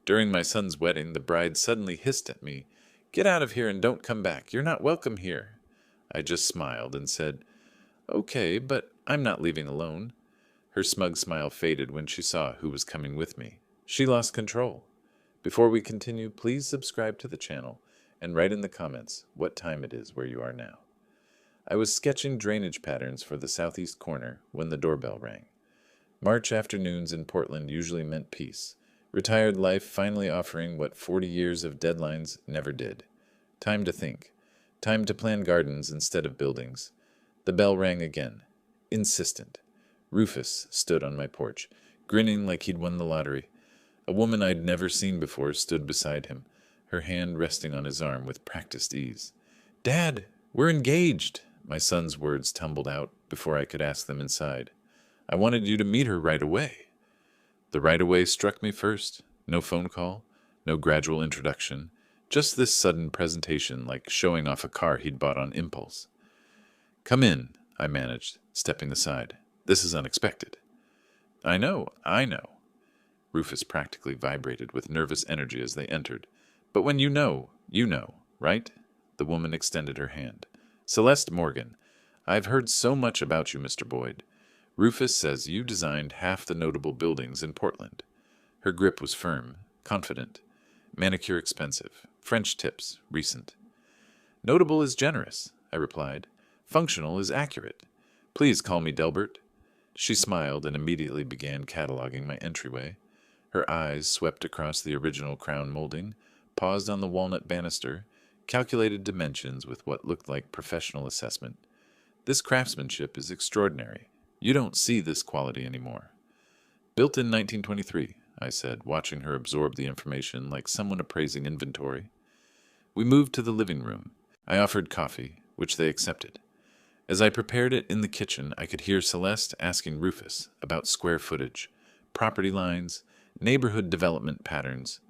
During my son's wedding, the bride suddenly hissed at me, "Get out of here and don't come back. You're not welcome here." I just smiled and said, "Okay, but I'm not leaving alone." Her smug smile faded when she saw who was coming with me. She lost control. Before we continue, please subscribe to the channel and write in the comments what time it is where you are now. I was sketching drainage patterns for the southeast corner when the doorbell rang. March afternoons in Portland usually meant peace. Retired life finally offering what 40 years of deadlines never did. Time to think. Time to plan gardens instead of buildings. The bell rang again. Insistent. Rufus stood on my porch, grinning like he'd won the lottery. A woman I'd never seen before stood beside him, her hand resting on his arm with practiced ease. "Dad, we're engaged!" My son's words tumbled out before I could ask them inside. "I wanted you to meet her right away." The right away struck me first. No phone call, no gradual introduction, just this sudden presentation like showing off a car he'd bought on impulse. "Come in," I managed, stepping aside. "This is unexpected." I know. Rufus practically vibrated with nervous energy as they entered. "But when you know, right?" The woman extended her hand. "Celeste Morgan, I've heard so much about you, Mr. Boyd. Rufus says you designed half the notable buildings in Portland." Her grip was firm, confident. Manicure expensive, French tips, recent. "Notable is generous," I replied. "Functional is accurate. Please call me Delbert." She smiled and immediately began cataloging my entryway. Her eyes swept across the original crown molding, paused on the walnut banister, calculated dimensions with what looked like professional assessment. "This craftsmanship is extraordinary. You don't see this quality anymore." "Built in 1923, I said, watching her absorb the information like someone appraising inventory. We moved to the living room. I offered coffee, which they accepted. As I prepared it in the kitchen, I could hear Celeste asking Rufus about square footage, property lines, neighborhood development patterns.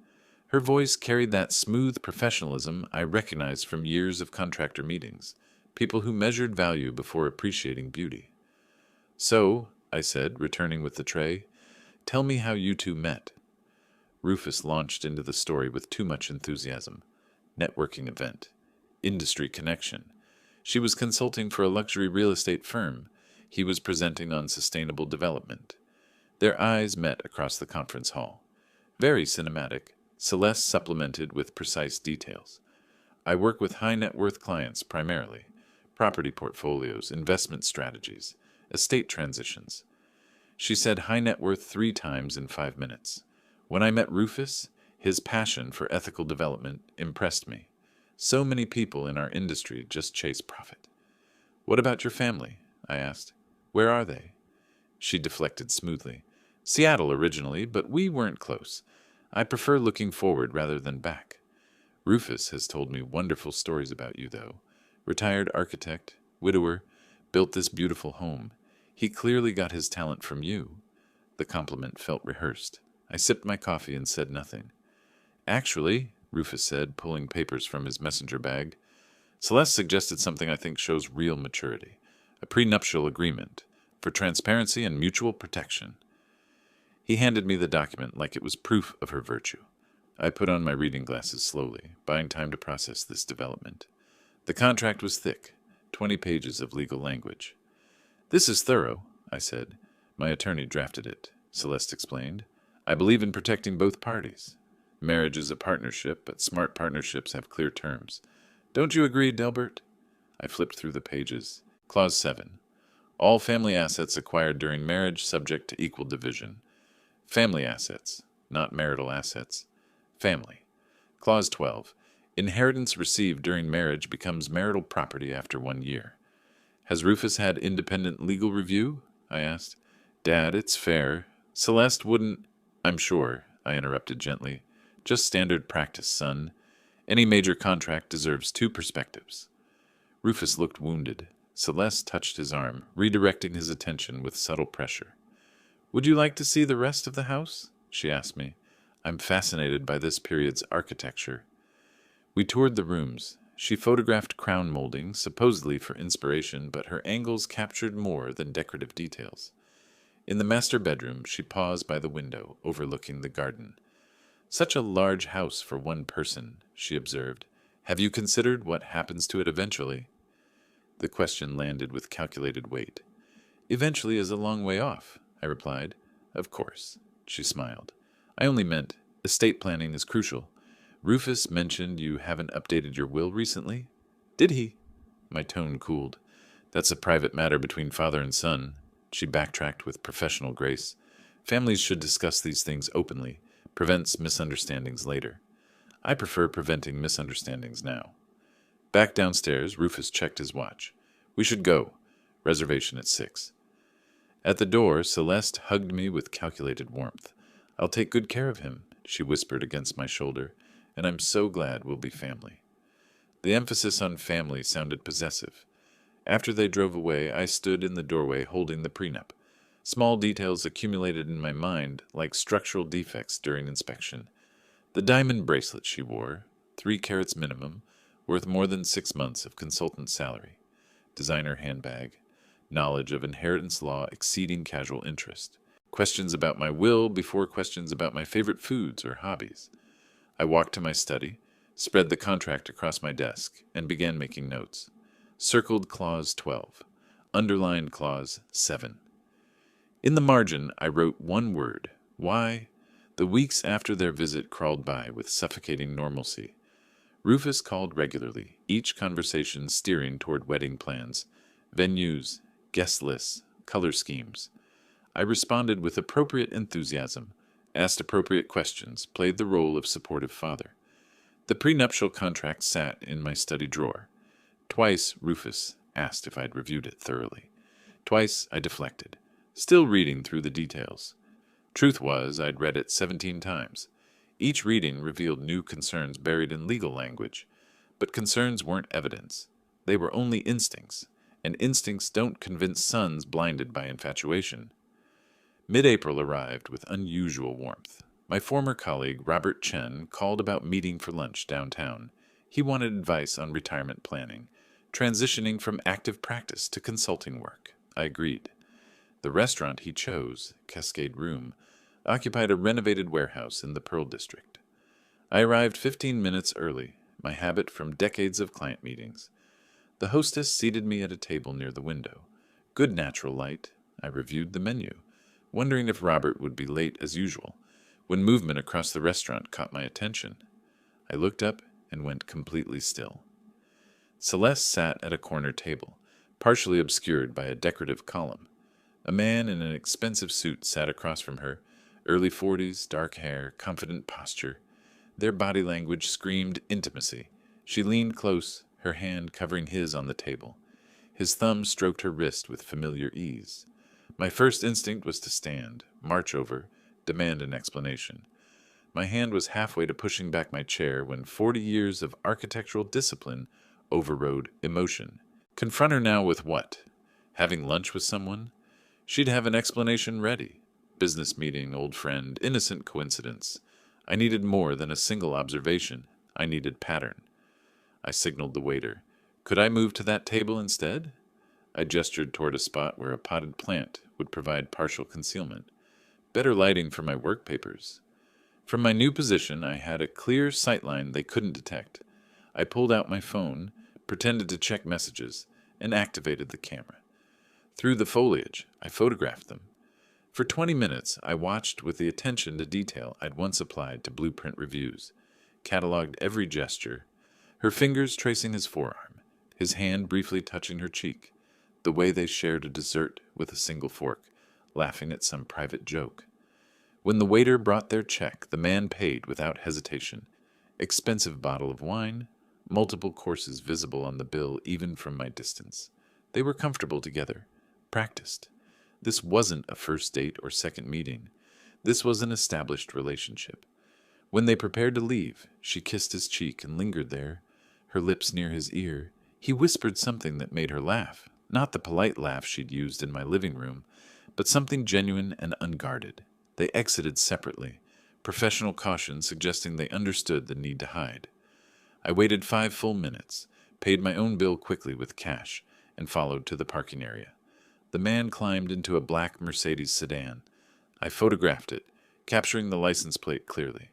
Her voice carried that smooth professionalism I recognized from years of contractor meetings, people who measured value before appreciating beauty. "So," I said, returning with the tray, "tell me how you two met." Rufus launched into the story with too much enthusiasm. Networking event. Industry connection. She was consulting for a luxury real estate firm. He was presenting on sustainable development. Their eyes met across the conference hall. Very cinematic, Celeste supplemented with precise details. "I work with high net worth clients primarily. Property portfolios, investment strategies, estate transitions." She said high net worth 3 times in 5 minutes. When I met Rufus, his passion for ethical development impressed me. So many people in our industry just chase profit. "What about your family?" I asked. "Where are they?" She deflected smoothly. "Seattle originally, but we weren't close. I prefer looking forward rather than back. Rufus has told me wonderful stories about you, though. Retired architect, widower, built this beautiful home. He clearly got his talent from you." The compliment felt rehearsed. I sipped my coffee and said nothing. "Actually," Rufus said, pulling papers from his messenger bag, "Celeste suggested something I think shows real maturity. A prenuptial agreement, for transparency and mutual protection." He handed me the document like it was proof of her virtue. I put on my reading glasses slowly, buying time to process this development. The contract was thick, 20 pages of legal language. "This is thorough," I said. "My attorney drafted it," Celeste explained. "I believe in protecting both parties. Marriage is a partnership, but smart partnerships have clear terms. Don't you agree, Delbert?" I flipped through the pages. Clause 7. All family assets acquired during marriage subject to equal division. Family assets, not marital assets. Family. Clause 12. Inheritance received during marriage becomes marital property after 1 year. "Has Rufus had independent legal review?" I asked. "Dad, it's fair. Celeste wouldn't—" "I'm sure," I interrupted gently. "Just standard practice, son. Any major contract deserves 2 perspectives." Rufus looked wounded. Celeste touched his arm, redirecting his attention with subtle pressure. "Would you like to see the rest of the house?" she asked me. "I'm fascinated by this period's architecture." We toured the rooms. She photographed crown moldings, supposedly for inspiration, but her angles captured more than decorative details. In the master bedroom, she paused by the window, overlooking the garden. Such a large house for one person, she observed. Have you considered what happens to it eventually? The question landed with calculated weight. Eventually is a long way off, I replied. Of course, she smiled. I only meant estate planning is crucial. Rufus mentioned you haven't updated your will recently. Did he? My tone cooled. That's a private matter between father and son. She backtracked with professional grace. Families should discuss these things openly. Prevents misunderstandings later. I prefer preventing misunderstandings now. Back downstairs, Rufus checked his watch. We should go. Reservation at 6. At the door, Celeste hugged me with calculated warmth. I'll take good care of him, she whispered against my shoulder, and I'm so glad we'll be family. The emphasis on family sounded possessive. After they drove away, I stood in the doorway holding the prenup. Small details accumulated in my mind like structural defects during inspection. The diamond bracelet she wore, 3 carats minimum, worth more than 6 months of consultant salary. Designer handbag. Knowledge of inheritance law exceeding casual interest. Questions about my will before questions about my favorite foods or hobbies. I walked to my study, spread the contract across my desk, and began making notes. Circled clause 12. Underlined clause 7. In the margin, I wrote one word. Why? The weeks after their visit crawled by with suffocating normalcy. Rufus called regularly, each conversation steering toward wedding plans, venues, guest lists, color schemes. I responded with appropriate enthusiasm, asked appropriate questions, played the role of supportive father. The prenuptial contract sat in my study drawer. Twice Rufus asked if I'd reviewed it thoroughly. Twice I deflected, still reading through the details. Truth was, I'd read it 17 times. Each reading revealed new concerns buried in legal language. But concerns weren't evidence. They were only instincts, and instincts don't convince sons blinded by infatuation. Mid-April arrived with unusual warmth. My former colleague, Robert Chen, called about meeting for lunch downtown. He wanted advice on retirement planning, transitioning from active practice to consulting work. I agreed. The restaurant he chose, Cascade Room, occupied a renovated warehouse in the Pearl District. I arrived 15 minutes early, my habit from decades of client meetings. The hostess seated me at a table near the window. Good natural light. I reviewed the menu, wondering if Robert would be late as usual, when movement across the restaurant caught my attention. I looked up and went completely still. Celeste sat at a corner table, partially obscured by a decorative column. A man in an expensive suit sat across from her, early 40s, dark hair, confident posture. Their body language screamed intimacy. She leaned close, her hand covering his on the table. His thumb stroked her wrist with familiar ease. My first instinct was to stand, march over, demand an explanation. My hand was halfway to pushing back my chair when 40 years of architectural discipline overrode emotion. Confront her now with what? Having lunch with someone? She'd have an explanation ready. Business meeting, old friend, innocent coincidence. I needed more than a single observation. I needed pattern. I signaled the waiter. Could I move to that table instead? I gestured toward a spot where a potted plant would provide partial concealment. Better lighting for my work papers. From my new position, I had a clear sightline they couldn't detect. I pulled out my phone, pretended to check messages, and activated the camera. Through the foliage, I photographed them. For 20 minutes, I watched with the attention to detail I'd once applied to blueprint reviews, cataloged every gesture, her fingers tracing his forearm, his hand briefly touching her cheek, the way they shared a dessert with a single fork, laughing at some private joke. When the waiter brought their check, the man paid without hesitation. Expensive bottle of wine, multiple courses visible on the bill even from my distance. They were comfortable together, practiced. This wasn't a first date or second meeting. This was an established relationship. When they prepared to leave, she kissed his cheek and lingered there, her lips near his ear. He whispered something that made her laugh, not the polite laugh she'd used in my living room, but something genuine and unguarded. They exited separately, professional caution suggesting they understood the need to hide. I waited 5 full minutes, paid my own bill quickly with cash, and followed to the parking area. The man climbed into a black Mercedes sedan. I photographed it, capturing the license plate clearly.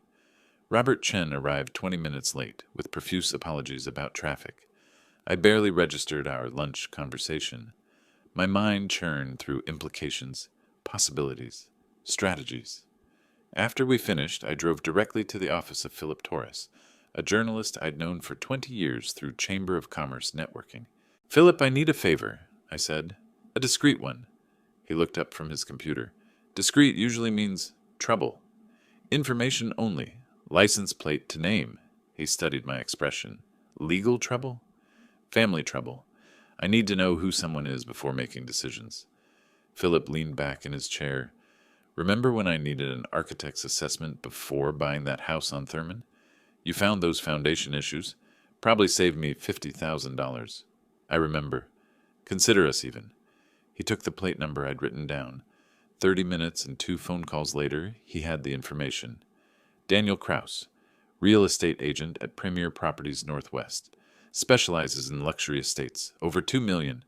Robert Chen arrived 20 minutes late, with profuse apologies about traffic. I barely registered our lunch conversation. My mind churned through implications, possibilities, strategies. After we finished, I drove directly to the office of Philip Torres, a journalist I'd known for 20 years through Chamber of Commerce networking. "Philip, I need a favor," I said. "A discreet one." He looked up from his computer. "Discreet usually means trouble. Information only. License plate to name." He studied my expression. "Legal trouble?" "Family trouble. I need to know who someone is before making decisions." Philip leaned back in his chair. "Remember when I needed an architect's assessment before buying that house on Thurman? You found those foundation issues. Probably saved me $50,000. I remember. Consider us even." He took the plate number I'd written down. 30 minutes and 2 phone calls later, he had the information. Daniel Kraus, real estate agent at Premier Properties Northwest. Specializes in luxury estates. Over $2 million.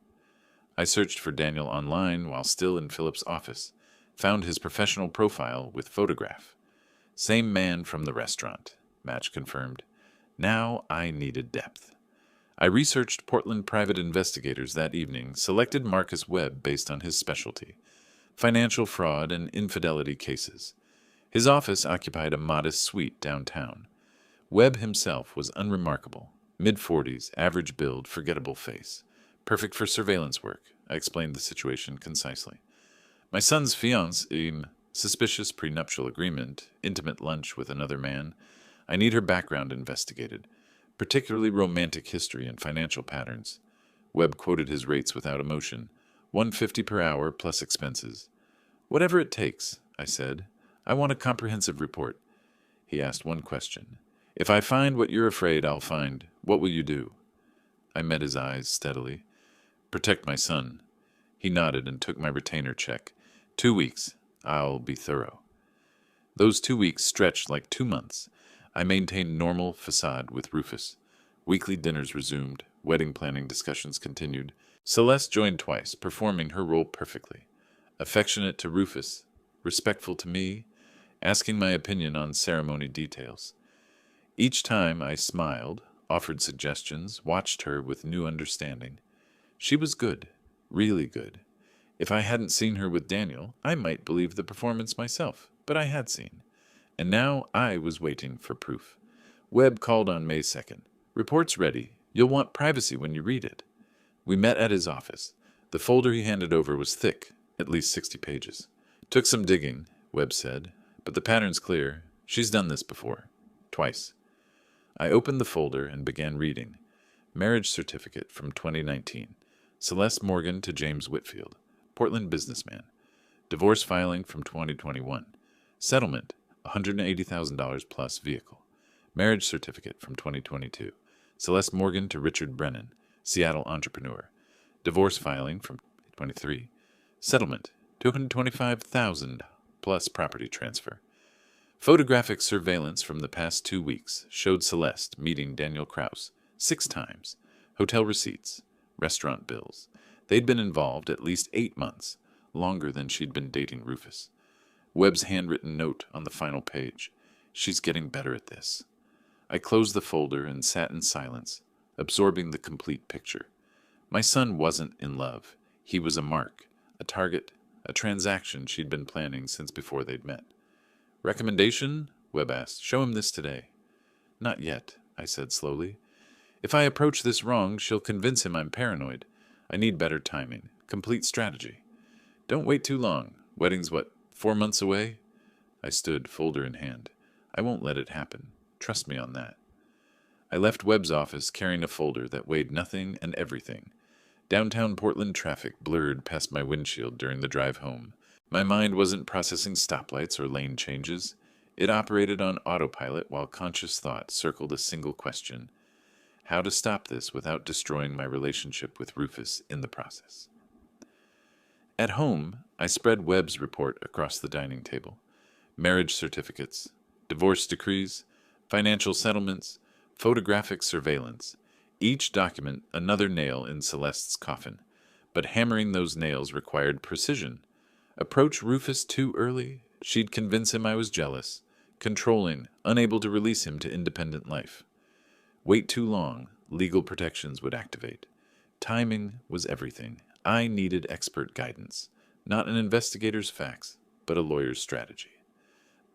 I searched for Daniel online while still in Philip's office. Found his professional profile with photograph. Same man from the restaurant. Match confirmed. Now I needed depth. I researched Portland private investigators that evening, selected Marcus Webb based on his specialty, financial fraud and infidelity cases. His office occupied a modest suite downtown. Webb himself was unremarkable. Mid-40s, average build, forgettable face. Perfect for surveillance work. I explained the situation concisely. My son's fiancée, suspicious prenuptial agreement, intimate lunch with another man. I need her background investigated, particularly romantic history and financial patterns. Webb quoted his rates without emotion. $150 per hour plus expenses. "Whatever it takes," I said. "I want a comprehensive report." He asked one question. "If I find what you're afraid I'll find, what will you do?" I met his eyes steadily. "Protect my son." He nodded and took my retainer check. 2 weeks. I'll be thorough. Those 2 weeks stretched like 2 months. I maintained normal facade with Rufus. Weekly dinners resumed. Wedding planning discussions continued. Celeste joined twice, performing her role perfectly. Affectionate to Rufus, respectful to me, asking my opinion on ceremony details. Each time I smiled, offered suggestions, watched her with new understanding. She was good, really good. If I hadn't seen her with Daniel, I might believe the performance myself, but I had seen. And now I was waiting for proof. Webb called on May 2nd. "Report's ready. You'll want privacy when you read it." We met at his office. The folder he handed over was thick, at least 60 pages. "Took some digging," Webb said, "but the pattern's clear. She's done this before. Twice." I opened the folder and began reading. Marriage certificate from 2019. Celeste Morgan to James Whitfield, Portland businessman. Divorce filing from 2021. Settlement, $180,000 plus vehicle. Marriage certificate from 2022. Celeste Morgan to Richard Brennan, Seattle entrepreneur. Divorce filing from 2023. Settlement, $225,000 plus property transfer. Photographic surveillance from the past 2 weeks showed Celeste meeting Daniel Kraus 6 times. Hotel receipts, restaurant bills. They'd been involved at least 8 months, longer than she'd been dating Rufus. Webb's handwritten note on the final page. She's getting better at this. I closed the folder and sat in silence, absorbing the complete picture. My son wasn't in love. He was a mark, a target, a transaction she'd been planning since before they'd met. "Recommendation?" Webb asked. "Show him this today." "Not yet," I said slowly. "If I approach this wrong, she'll convince him I'm paranoid. I need better timing, complete strategy. Don't wait too long. Wedding's 4 months away?" I stood, folder in hand. "I won't let it happen. Trust me on that." I left Webb's office carrying a folder that weighed nothing and everything. Downtown Portland traffic blurred past my windshield during the drive home. My mind wasn't processing stoplights or lane changes. It operated on autopilot while conscious thought circled a single question: how to stop this without destroying my relationship with Rufus in the process. At home, I spread Webb's report across the dining table. Marriage certificates, divorce decrees, financial settlements, photographic surveillance. Each document another nail in Celeste's coffin. But hammering those nails required precision. Approach Rufus too early, she'd convince him I was jealous. controlling, unable to release him to independent life. Wait too long, legal protections would activate. Timing was everything. I needed expert guidance, not an investigator's facts, but a lawyer's strategy.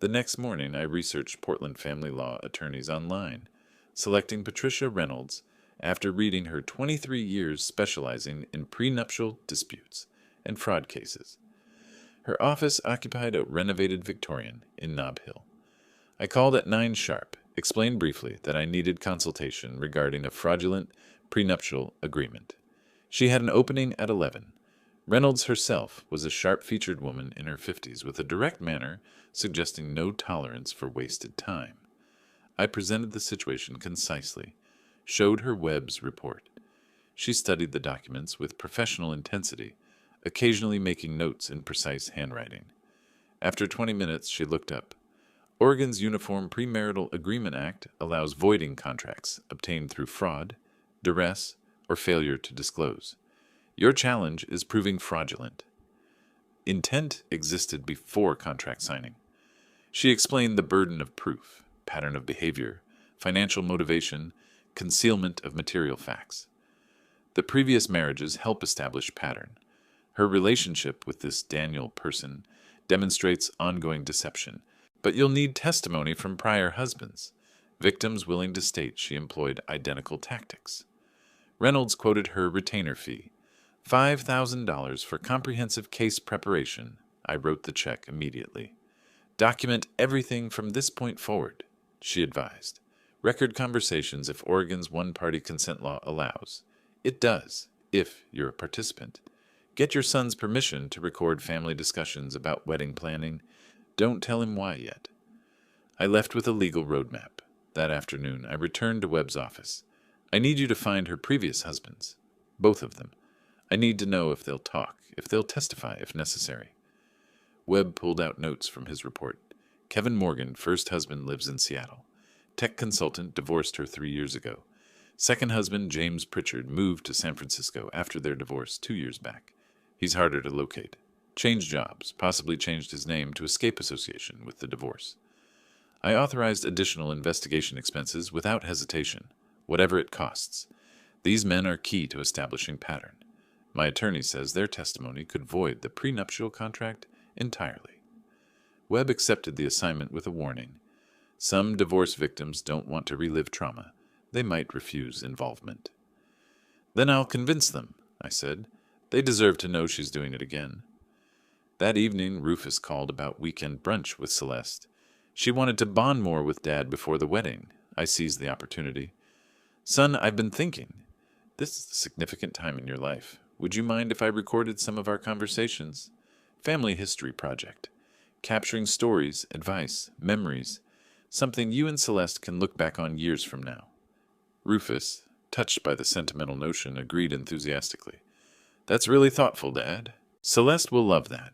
The next morning, I researched Portland family law attorneys online, selecting Patricia Reynolds after reading her 23 years specializing in prenuptial disputes and fraud cases. Her office occupied a renovated Victorian in Nob Hill. I called at 9 sharp, explained briefly that I needed consultation regarding a fraudulent prenuptial agreement. She had an opening at 11. Reynolds herself was a sharp-featured woman in her 50s with a direct manner suggesting no tolerance for wasted time. I presented the situation concisely, showed her Webb's report. She studied the documents with professional intensity, occasionally making notes in precise handwriting. After 20 minutes, she looked up. Oregon's Uniform Premarital Agreement Act allows voiding contracts obtained through fraud, duress, or failure to disclose. Your challenge is proving fraudulent. Intent existed before contract signing. She explained the burden of proof, pattern of behavior, financial motivation, concealment of material facts. The previous marriages help establish pattern. Her relationship with this Daniel person demonstrates ongoing deception, but you'll need testimony from prior husbands, victims willing to state she employed identical tactics. Reynolds quoted her retainer fee, $5,000 for comprehensive case preparation. I wrote the check immediately. Document everything from this point forward, she advised. Record conversations if Oregon's one-party consent law allows. It does, if you're a participant. Get your son's permission to record family discussions about wedding planning. Don't tell him why yet. I left with a legal roadmap. That afternoon, I returned to Webb's office. I need you to find her previous husbands. Both of them. I need to know if they'll talk, if they'll testify if necessary. Webb pulled out notes from his report. Kevin Morgan, first husband, lives in Seattle. Tech consultant, divorced her 3 years ago. Second husband, James Pritchard, moved to San Francisco after their divorce 2 years back. He's harder to locate. Changed jobs, possibly changed his name to escape association with the divorce. I authorized additional investigation expenses without hesitation, whatever it costs. These men are key to establishing pattern. My attorney says their testimony could void the prenuptial contract entirely. Webb accepted the assignment with a warning. Some divorce victims don't want to relive trauma. They might refuse involvement. Then I'll convince them, I said. They deserve to know she's doing it again. That evening, Rufus called about weekend brunch with Celeste. She wanted to bond more with Dad before the wedding. I seized the opportunity. Son, I've been thinking. This is a significant time in your life. Would you mind if I recorded some of our conversations? Family history project. Capturing stories, advice, memories. Something you and Celeste can look back on years from now. Rufus, touched by the sentimental notion, agreed enthusiastically. That's really thoughtful, Dad. Celeste will love that.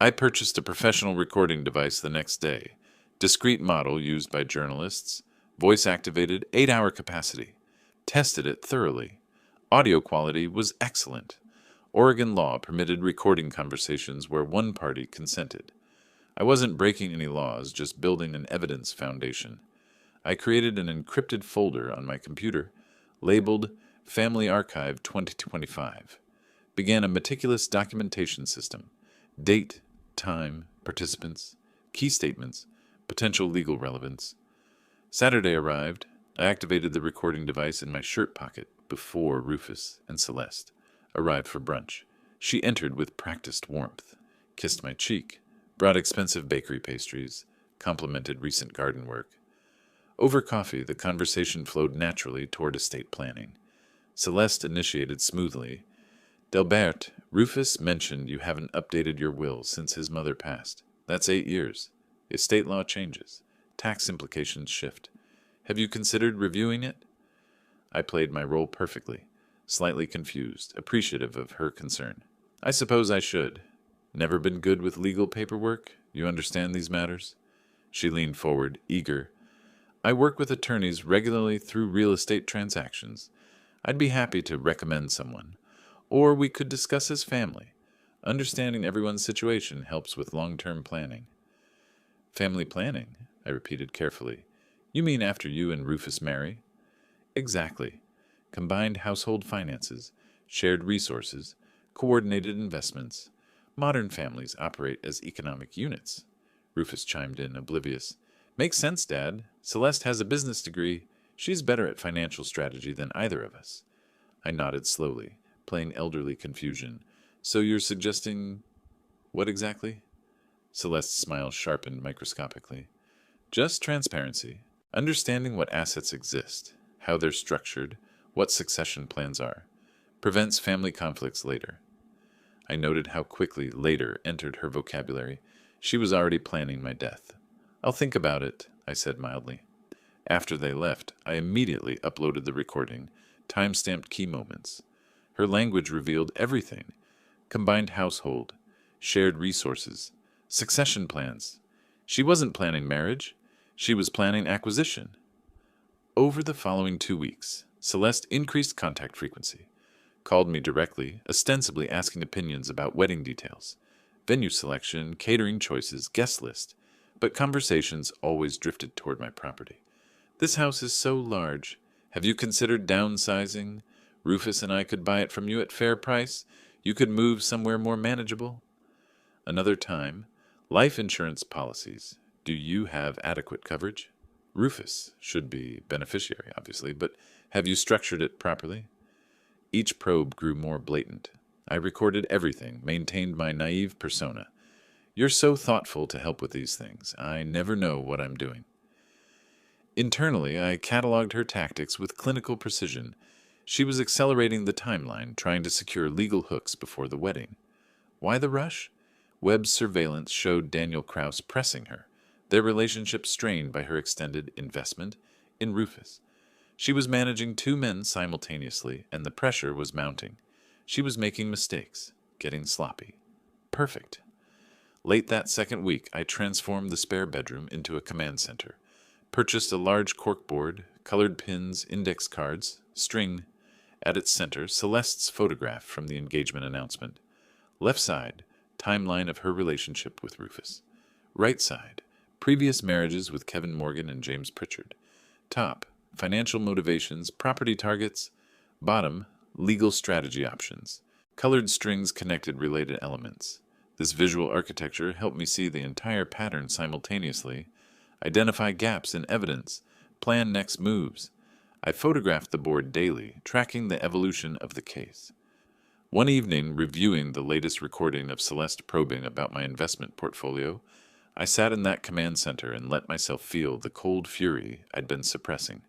I purchased a professional recording device the next day. Discrete model used by journalists. Voice-activated, 8-hour capacity. Tested it thoroughly. Audio quality was excellent. Oregon law permitted recording conversations where one party consented. I wasn't breaking any laws, just building an evidence foundation. I created an encrypted folder on my computer, labeled Family Archive 2025. Began a meticulous documentation system. Date, time, participants, key statements, potential legal relevance. Saturday arrived. I activated the recording device in my shirt pocket before Rufus and Celeste arrived for brunch. She entered with practiced warmth, kissed my cheek, brought expensive bakery pastries, complimented recent garden work. Over coffee, the conversation flowed naturally toward estate planning. Celeste initiated smoothly. Delbert, Rufus mentioned you haven't updated your will since his mother passed. That's 8 years. Estate law changes. Tax implications shift. Have you considered reviewing it? I played my role perfectly, slightly confused, appreciative of her concern. I suppose I should. Never been good with legal paperwork? You understand these matters? She leaned forward, eager. I work with attorneys regularly through real estate transactions. I'd be happy to recommend someone. Or we could discuss as family. Understanding everyone's situation helps with long-term planning. Family planning? I repeated carefully. You mean after you and Rufus marry? Exactly. Combined household finances, shared resources, coordinated investments. Modern families operate as economic units. Rufus chimed in, oblivious. Makes sense, Dad. Celeste has a business degree. She's better at financial strategy than either of us. I nodded slowly, playing elderly confusion. So you're suggesting what exactly? Celeste's smile sharpened microscopically. Just transparency. Understanding what assets exist, how they're structured, what succession plans are. Prevents family conflicts later. I noted how quickly later entered her vocabulary. She was already planning my death. I'll think about it, I said mildly. After they left, I immediately uploaded the recording, time-stamped key moments. Her language revealed everything. Combined household, shared resources, succession plans. She wasn't planning marriage. She was planning acquisition. Over the following 2 weeks, Celeste increased contact frequency, called me directly, ostensibly asking opinions about wedding details, venue selection, catering choices, guest list, but conversations always drifted toward my property. This house is so large. Have you considered downsizing? Rufus and I could buy it from you at fair price. You could move somewhere more manageable. Another time, life insurance policies. Do you have adequate coverage? Rufus should be beneficiary, obviously, but have you structured it properly? Each probe grew more blatant. I recorded everything, maintained my naive persona. You're so thoughtful to help with these things. I never know what I'm doing. Internally, I cataloged her tactics with clinical precision. She was accelerating the timeline, trying to secure legal hooks before the wedding. Why the rush? Webb's surveillance showed Daniel Kraus pressing her, their relationship strained by her extended investment in Rufus. She was managing 2 men simultaneously, and the pressure was mounting. She was making mistakes, getting sloppy. Perfect. Late that second week, I transformed the spare bedroom into a command center. Purchased a large corkboard, colored pins, index cards, string. At its center, Celeste's photograph from the engagement announcement. Left side, timeline of her relationship with Rufus. Right side, previous marriages with Kevin Morgan and James Pritchard. Top, financial motivations, property targets. Bottom, legal strategy options. Colored strings connected related elements. This visual architecture helped me see the entire pattern simultaneously, identify gaps in evidence, plan next moves. I photographed the board daily, tracking the evolution of the case. One evening, reviewing the latest recording of Celeste probing about my investment portfolio, I sat in that command center and let myself feel the cold fury I'd been suppressing.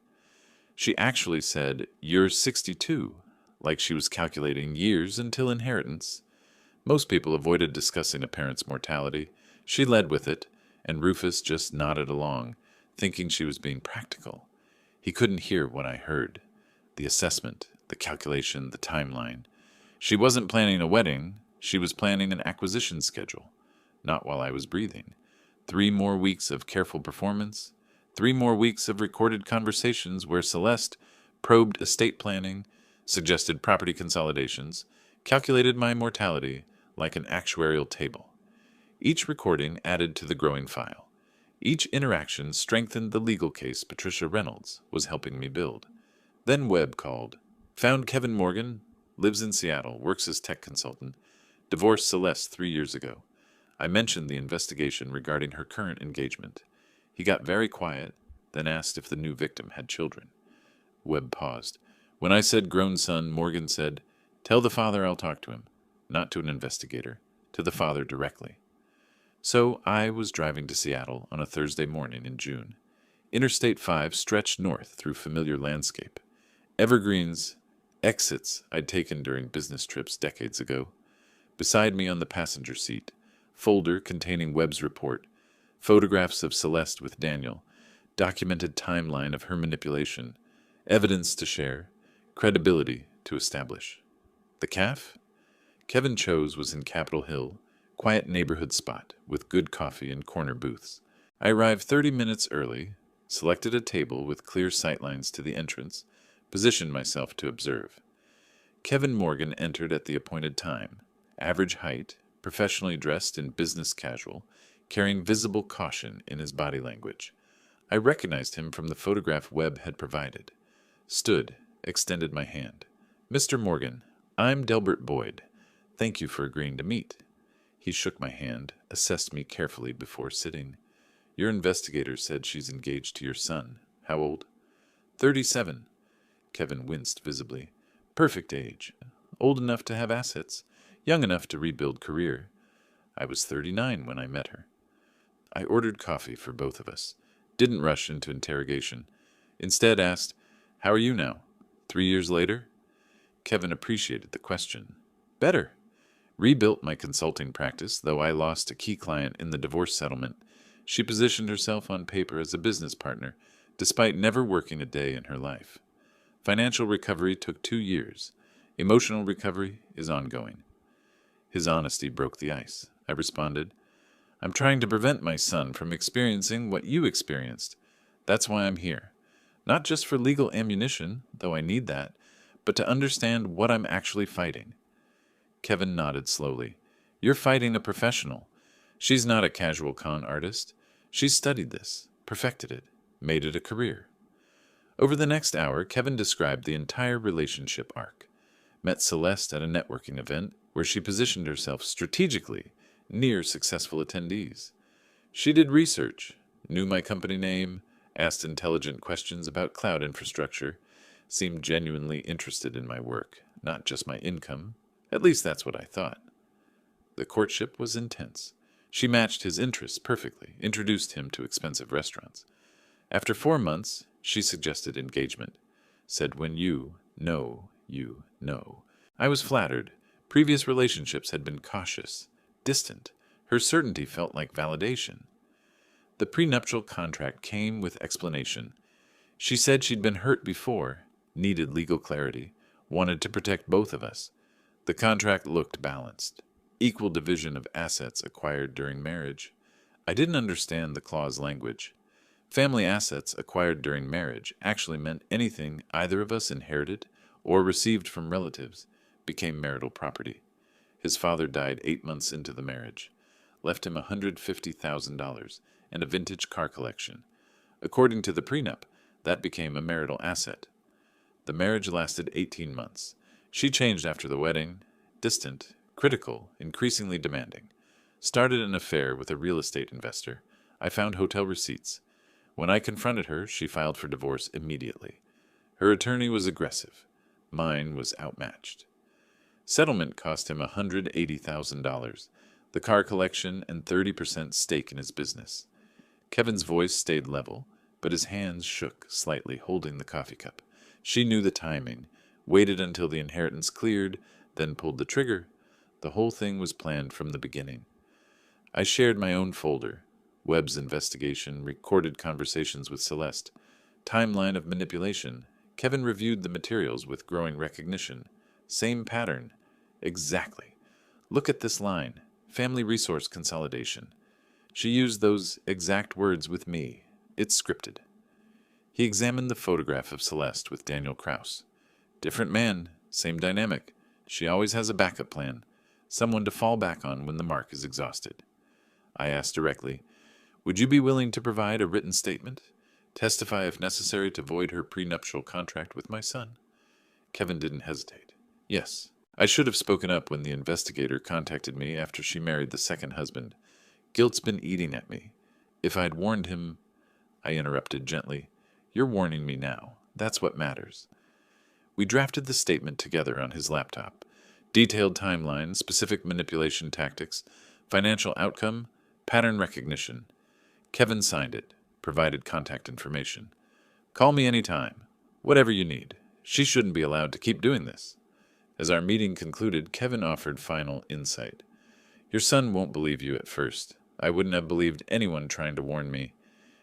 She actually said, "You're 62," like she was calculating years until inheritance. Most people avoided discussing a parent's mortality. She led with it, and Rufus just nodded along, thinking she was being practical. He couldn't hear what I heard. The assessment, the calculation, the timeline. She wasn't planning a wedding. She was planning an acquisition schedule. Not while I was breathing. 3 more weeks of careful performance. 3 more weeks of recorded conversations where Celeste probed estate planning, suggested property consolidations, calculated my mortality like an actuarial table. Each recording added to the growing file. Each interaction strengthened the legal case Patricia Reynolds was helping me build. Then Webb called. Found Kevin Morgan, lives in Seattle, works as tech consultant, divorced Celeste 3 years ago. I mentioned the investigation regarding her current engagement. He got very quiet, then asked if the new victim had children. Webb paused. When I said grown son, Morgan said, "Tell the father I'll talk to him." Not to an investigator, to the father directly. So I was driving to Seattle on a Thursday morning in June. Interstate 5 stretched north through familiar landscape. Evergreens, exits I'd taken during business trips decades ago. Beside me on the passenger seat, folder containing Webb's report, photographs of Celeste with Daniel, documented timeline of her manipulation, evidence to share, credibility to establish. The CAF? Kevin Cho's was in Capitol Hill, quiet neighborhood spot with good coffee and corner booths. I arrived 30 minutes early, selected a table with clear sightlines to the entrance, positioned myself to observe. Kevin Morgan entered at the appointed time, average height, professionally dressed in business casual, carrying visible caution in his body language. I recognized him from the photograph Webb had provided. Stood, extended my hand. "Mr. Morgan, I'm Delbert Boyd. Thank you for agreeing to meet." He shook my hand, assessed me carefully before sitting. "Your investigator said she's engaged to your son. How old?" 37. Kevin winced visibly. "Perfect age. Old enough to have assets. Young enough to rebuild career. I was 39 when I met her." I ordered coffee for both of us. Didn't rush into interrogation. Instead asked, "How are you now? 3 years later?" Kevin appreciated the question. "Better. Rebuilt my consulting practice, though I lost a key client in the divorce settlement. She positioned herself on paper as a business partner, despite never working a day in her life. Financial recovery took 2 years. Emotional recovery is ongoing." His honesty broke the ice. I responded, "I'm trying to prevent my son from experiencing what you experienced. That's why I'm here. Not just for legal ammunition, though I need that, but to understand what I'm actually fighting." Kevin nodded slowly. "You're fighting a professional. She's not a casual con artist. She's studied this, perfected it, made it a career." Over the next hour, Kevin described the entire relationship arc. Met Celeste at a networking event where she positioned herself strategically near successful attendees. She did research, knew my company name, asked intelligent questions about cloud infrastructure, seemed genuinely interested in my work, not just my income. At least that's what I thought. The courtship was intense. She matched his interests perfectly, introduced him to expensive restaurants. After 4 months, she suggested engagement. Said, "When you know, you know." I was flattered. Previous relationships had been cautious, distant. Her certainty felt like validation. The prenuptial contract came with explanation. She said she'd been hurt before, needed legal clarity, wanted to protect both of us. The contract looked balanced. Equal division of assets acquired during marriage. I didn't understand the clause language. Family assets acquired during marriage actually meant anything either of us inherited or received from relatives became marital property. His father died 8 months into the marriage, left him $150,000 and a vintage car collection. According to the prenup, that became a marital asset. The marriage lasted 18 months. She changed after the wedding, distant, critical, increasingly demanding. Started an affair with a real estate investor. I found hotel receipts. When I confronted her, she filed for divorce immediately. Her attorney was aggressive. Mine was outmatched. Settlement cost him $180,000, the car collection, and 30% stake in his business. Kevin's voice stayed level, but his hands shook slightly, holding the coffee cup. She knew the timing, waited until the inheritance cleared, then pulled the trigger. The whole thing was planned from the beginning. I shared my own folder, Webb's investigation, recorded conversations with Celeste, timeline of manipulation. Kevin reviewed the materials with growing recognition. Same pattern. Exactly. Look at this line. Family resource consolidation. She used those exact words with me. It's scripted. He examined the photograph of Celeste with Daniel Kraus. Different man, same dynamic. She always has a backup plan, someone to fall back on when the mark is exhausted. I asked directly, "Would you be willing to provide a written statement? Testify if necessary to void her prenuptial contract with my son?" Kevin didn't hesitate. "Yes. I should have spoken up when the investigator contacted me after she married the second husband. Guilt's been eating at me. If I'd warned him—" I interrupted gently. "You're warning me now. That's what matters." We drafted the statement together on his laptop. Detailed timeline, specific manipulation tactics, financial outcome, pattern recognition. Kevin signed it, provided contact information. "Call me any time. Whatever you need. She shouldn't be allowed to keep doing this." As our meeting concluded, Kevin offered final insight. "Your son won't believe you at first. I wouldn't have believed anyone trying to warn me.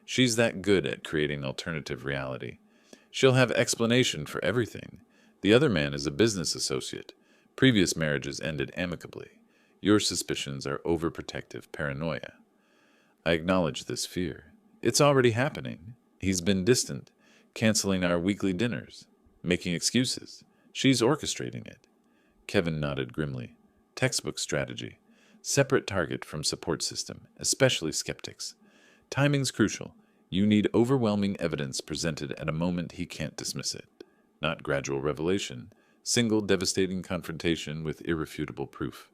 She's that good at creating alternative reality. She'll have explanation for everything. The other man is a business associate. Previous marriages ended amicably. Your suspicions are overprotective paranoia." I acknowledge this fear. It's already happening. He's been distant, canceling our weekly dinners, making excuses. She's orchestrating it. Kevin nodded grimly. Textbook strategy. Separate target from support system, especially skeptics. Timing's crucial. You need overwhelming evidence presented at a moment he can't dismiss it, not gradual revelation, single devastating confrontation with irrefutable proof.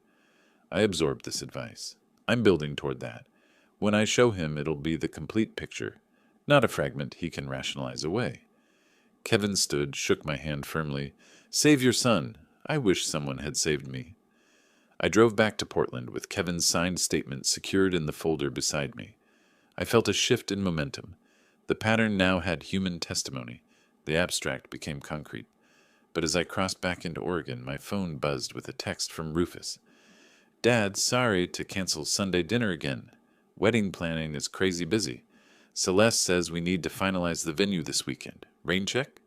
I absorbed this advice. I'm building toward that. When I show him, it'll be the complete picture, not a fragment he can rationalize away. Kevin stood, shook my hand firmly. Save your son. I wish someone had saved me. I drove back to Portland with Kevin's signed statement secured in the folder beside me. I felt a shift in momentum. The pattern now had human testimony. The abstract became concrete. But as I crossed back into Oregon, my phone buzzed with a text from Rufus. Dad, sorry to cancel Sunday dinner again. Wedding planning is crazy busy. Celeste says we need to finalize the venue this weekend. Rain check?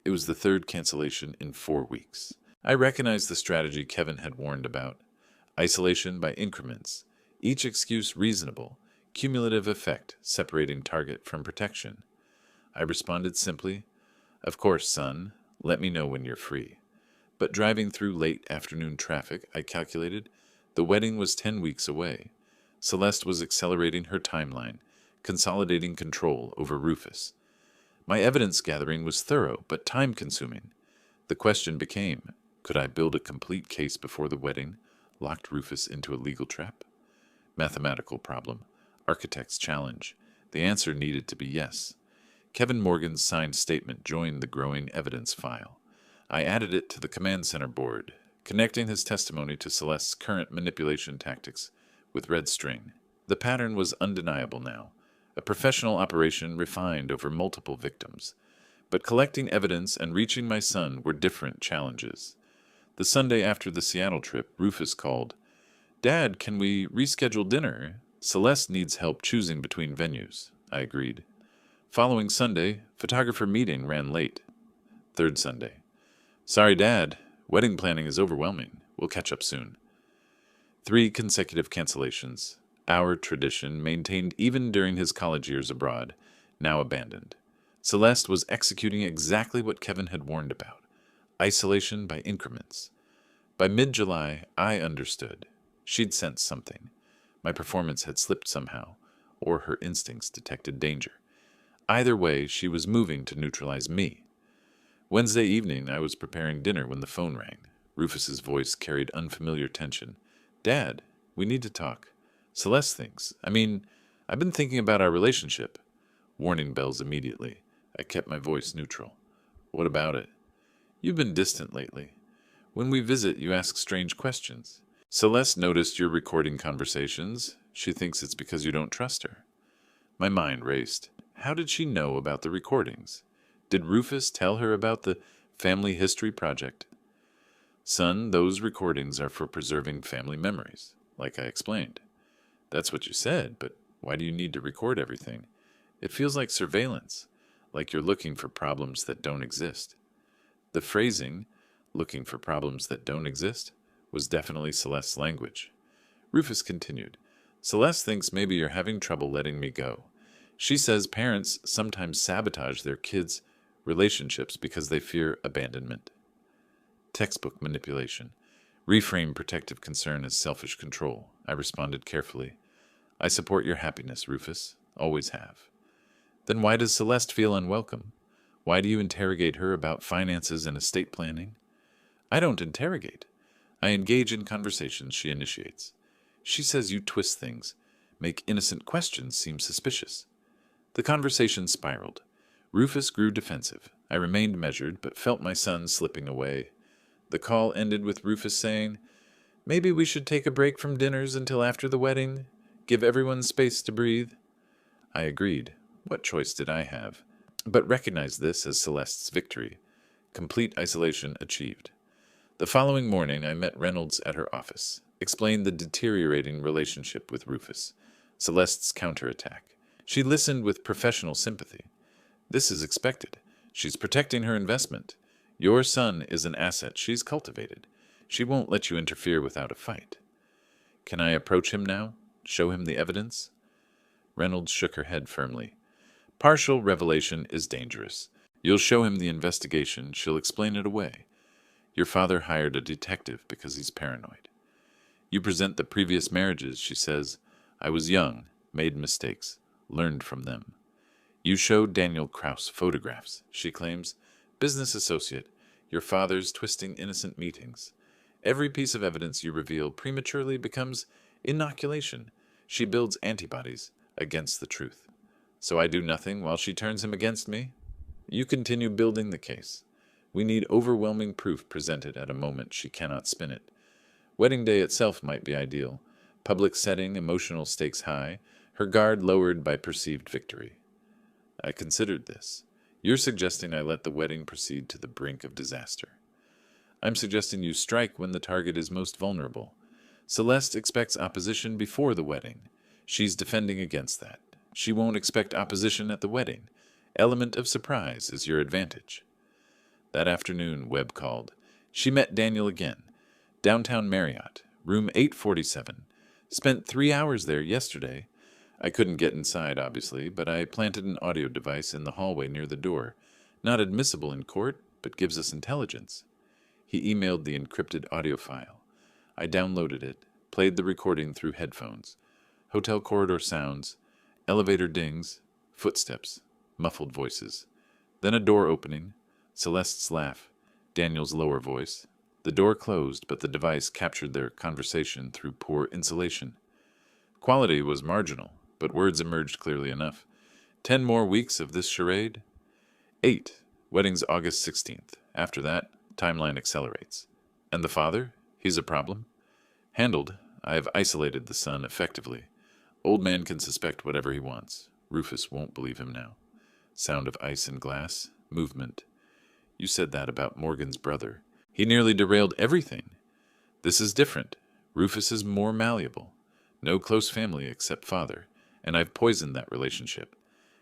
It was the third cancellation in 4 weeks. I recognized the strategy Kevin had warned about. Isolation by increments. Each excuse reasonable. Cumulative effect, separating target from protection. I responded simply, Of course, son. Let me know when you're free. But driving through late afternoon traffic, I calculated, the wedding was 10 weeks away. Celeste was accelerating her timeline, consolidating control over Rufus. My evidence gathering was thorough, but time-consuming. The question became, could I build a complete case before the wedding, locked Rufus into a legal trap? Mathematical problem. Architect's challenge. The answer needed to be yes. Kevin Morgan's signed statement joined the growing evidence file. I added it to the command center board, connecting his testimony to Celeste's current manipulation tactics with red string. The pattern was undeniable now, a professional operation refined over multiple victims. But collecting evidence and reaching my son were different challenges. The Sunday after the Seattle trip, Rufus called. Dad, can we reschedule dinner? Celeste needs help choosing between venues. I agreed. Following Sunday, photographer meeting ran late. Third Sunday. Sorry, Dad. Wedding planning is overwhelming. We'll catch up soon. 3 consecutive cancellations. Our tradition, maintained even during his college years abroad, now abandoned. Celeste was executing exactly what Kevin had warned about. Isolation by increments. By mid-July, I understood. She'd sensed something. My performance had slipped somehow, or her instincts detected danger. Either way, she was moving to neutralize me. Wednesday evening, I was preparing dinner when the phone rang. Rufus's voice carried unfamiliar tension. Dad, we need to talk. Celeste thinks. I've been thinking about our relationship. Warning bells immediately. I kept my voice neutral. What about it? You've been distant lately. When we visit, you ask strange questions. Celeste noticed you're recording conversations. She thinks it's because you don't trust her. My mind raced. How did she know about the recordings? Did Rufus tell her about the family history project? Son, those recordings are for preserving family memories, like I explained. That's what you said, but why do you need to record everything? It feels like surveillance, like you're looking for problems that don't exist. The phrasing, looking for problems that don't exist, was definitely Celeste's language. Rufus continued, Celeste thinks maybe you're having trouble letting me go. She says parents sometimes sabotage their kids' relationships because they fear abandonment. Textbook manipulation. Reframe protective concern as selfish control. I responded carefully. I support your happiness, Rufus. Always have. Then why does Celeste feel unwelcome? Why do you interrogate her about finances and estate planning? I don't interrogate. I engage in conversations she initiates. She says you twist things, make innocent questions seem suspicious. The conversation spiraled. Rufus grew defensive. I remained measured, but felt my son slipping away. The call ended with Rufus saying, Maybe we should take a break from dinners until after the wedding. Give everyone space to breathe. I agreed. What choice did I have? But recognized this as Celeste's victory. Complete isolation achieved. The following morning, I met Reynolds at her office, explained the deteriorating relationship with Rufus, Celeste's counterattack. She listened with professional sympathy. This is expected. She's protecting her investment. Your son is an asset she's cultivated. She won't let you interfere without a fight. Can I approach him now? Show him the evidence? Reynolds shook her head firmly. Partial revelation is dangerous. You'll show him the investigation. She'll explain it away. Your father hired a detective because he's paranoid. You present the previous marriages, she says. I was young, made mistakes, learned from them. You showed Daniel Kraus photographs, she claims. Business associate. Your father's twisting innocent meetings. Every piece of evidence you reveal prematurely becomes inoculation. She builds antibodies against the truth. So I do nothing while she turns him against me? You continue building the case. We need overwhelming proof presented at a moment she cannot spin it. Wedding day itself might be ideal. Public setting, emotional stakes high, her guard lowered by perceived victory. I considered this. You're suggesting I let the wedding proceed to the brink of disaster. I'm suggesting you strike when the target is most vulnerable. Celeste expects opposition before the wedding. She's defending against that. She won't expect opposition at the wedding. Element of surprise is your advantage. That afternoon, Webb called. She met Daniel again. Downtown Marriott, room 847. Spent 3 hours there yesterday. I couldn't get inside, obviously, but I planted an audio device in the hallway near the door. Not admissible in court, but gives us intelligence. He emailed the encrypted audio file. I downloaded it, played the recording through headphones. Hotel corridor sounds, elevator dings, footsteps, muffled voices. Then a door opening, Celeste's laugh, Daniel's lower voice. The door closed, but the device captured their conversation through poor insulation. Quality was marginal, but words emerged clearly enough. 10 more weeks of this charade? 8. Wedding's August 16th. After that, timeline accelerates. And the father? He's a problem? Handled. I have isolated the son effectively. Old man can suspect whatever he wants. Rufus won't believe him now. Sound of ice and glass. Movement. You said that about Morgan's brother. He nearly derailed everything. This is different. Rufus is more malleable. No close family except father, and I've poisoned that relationship.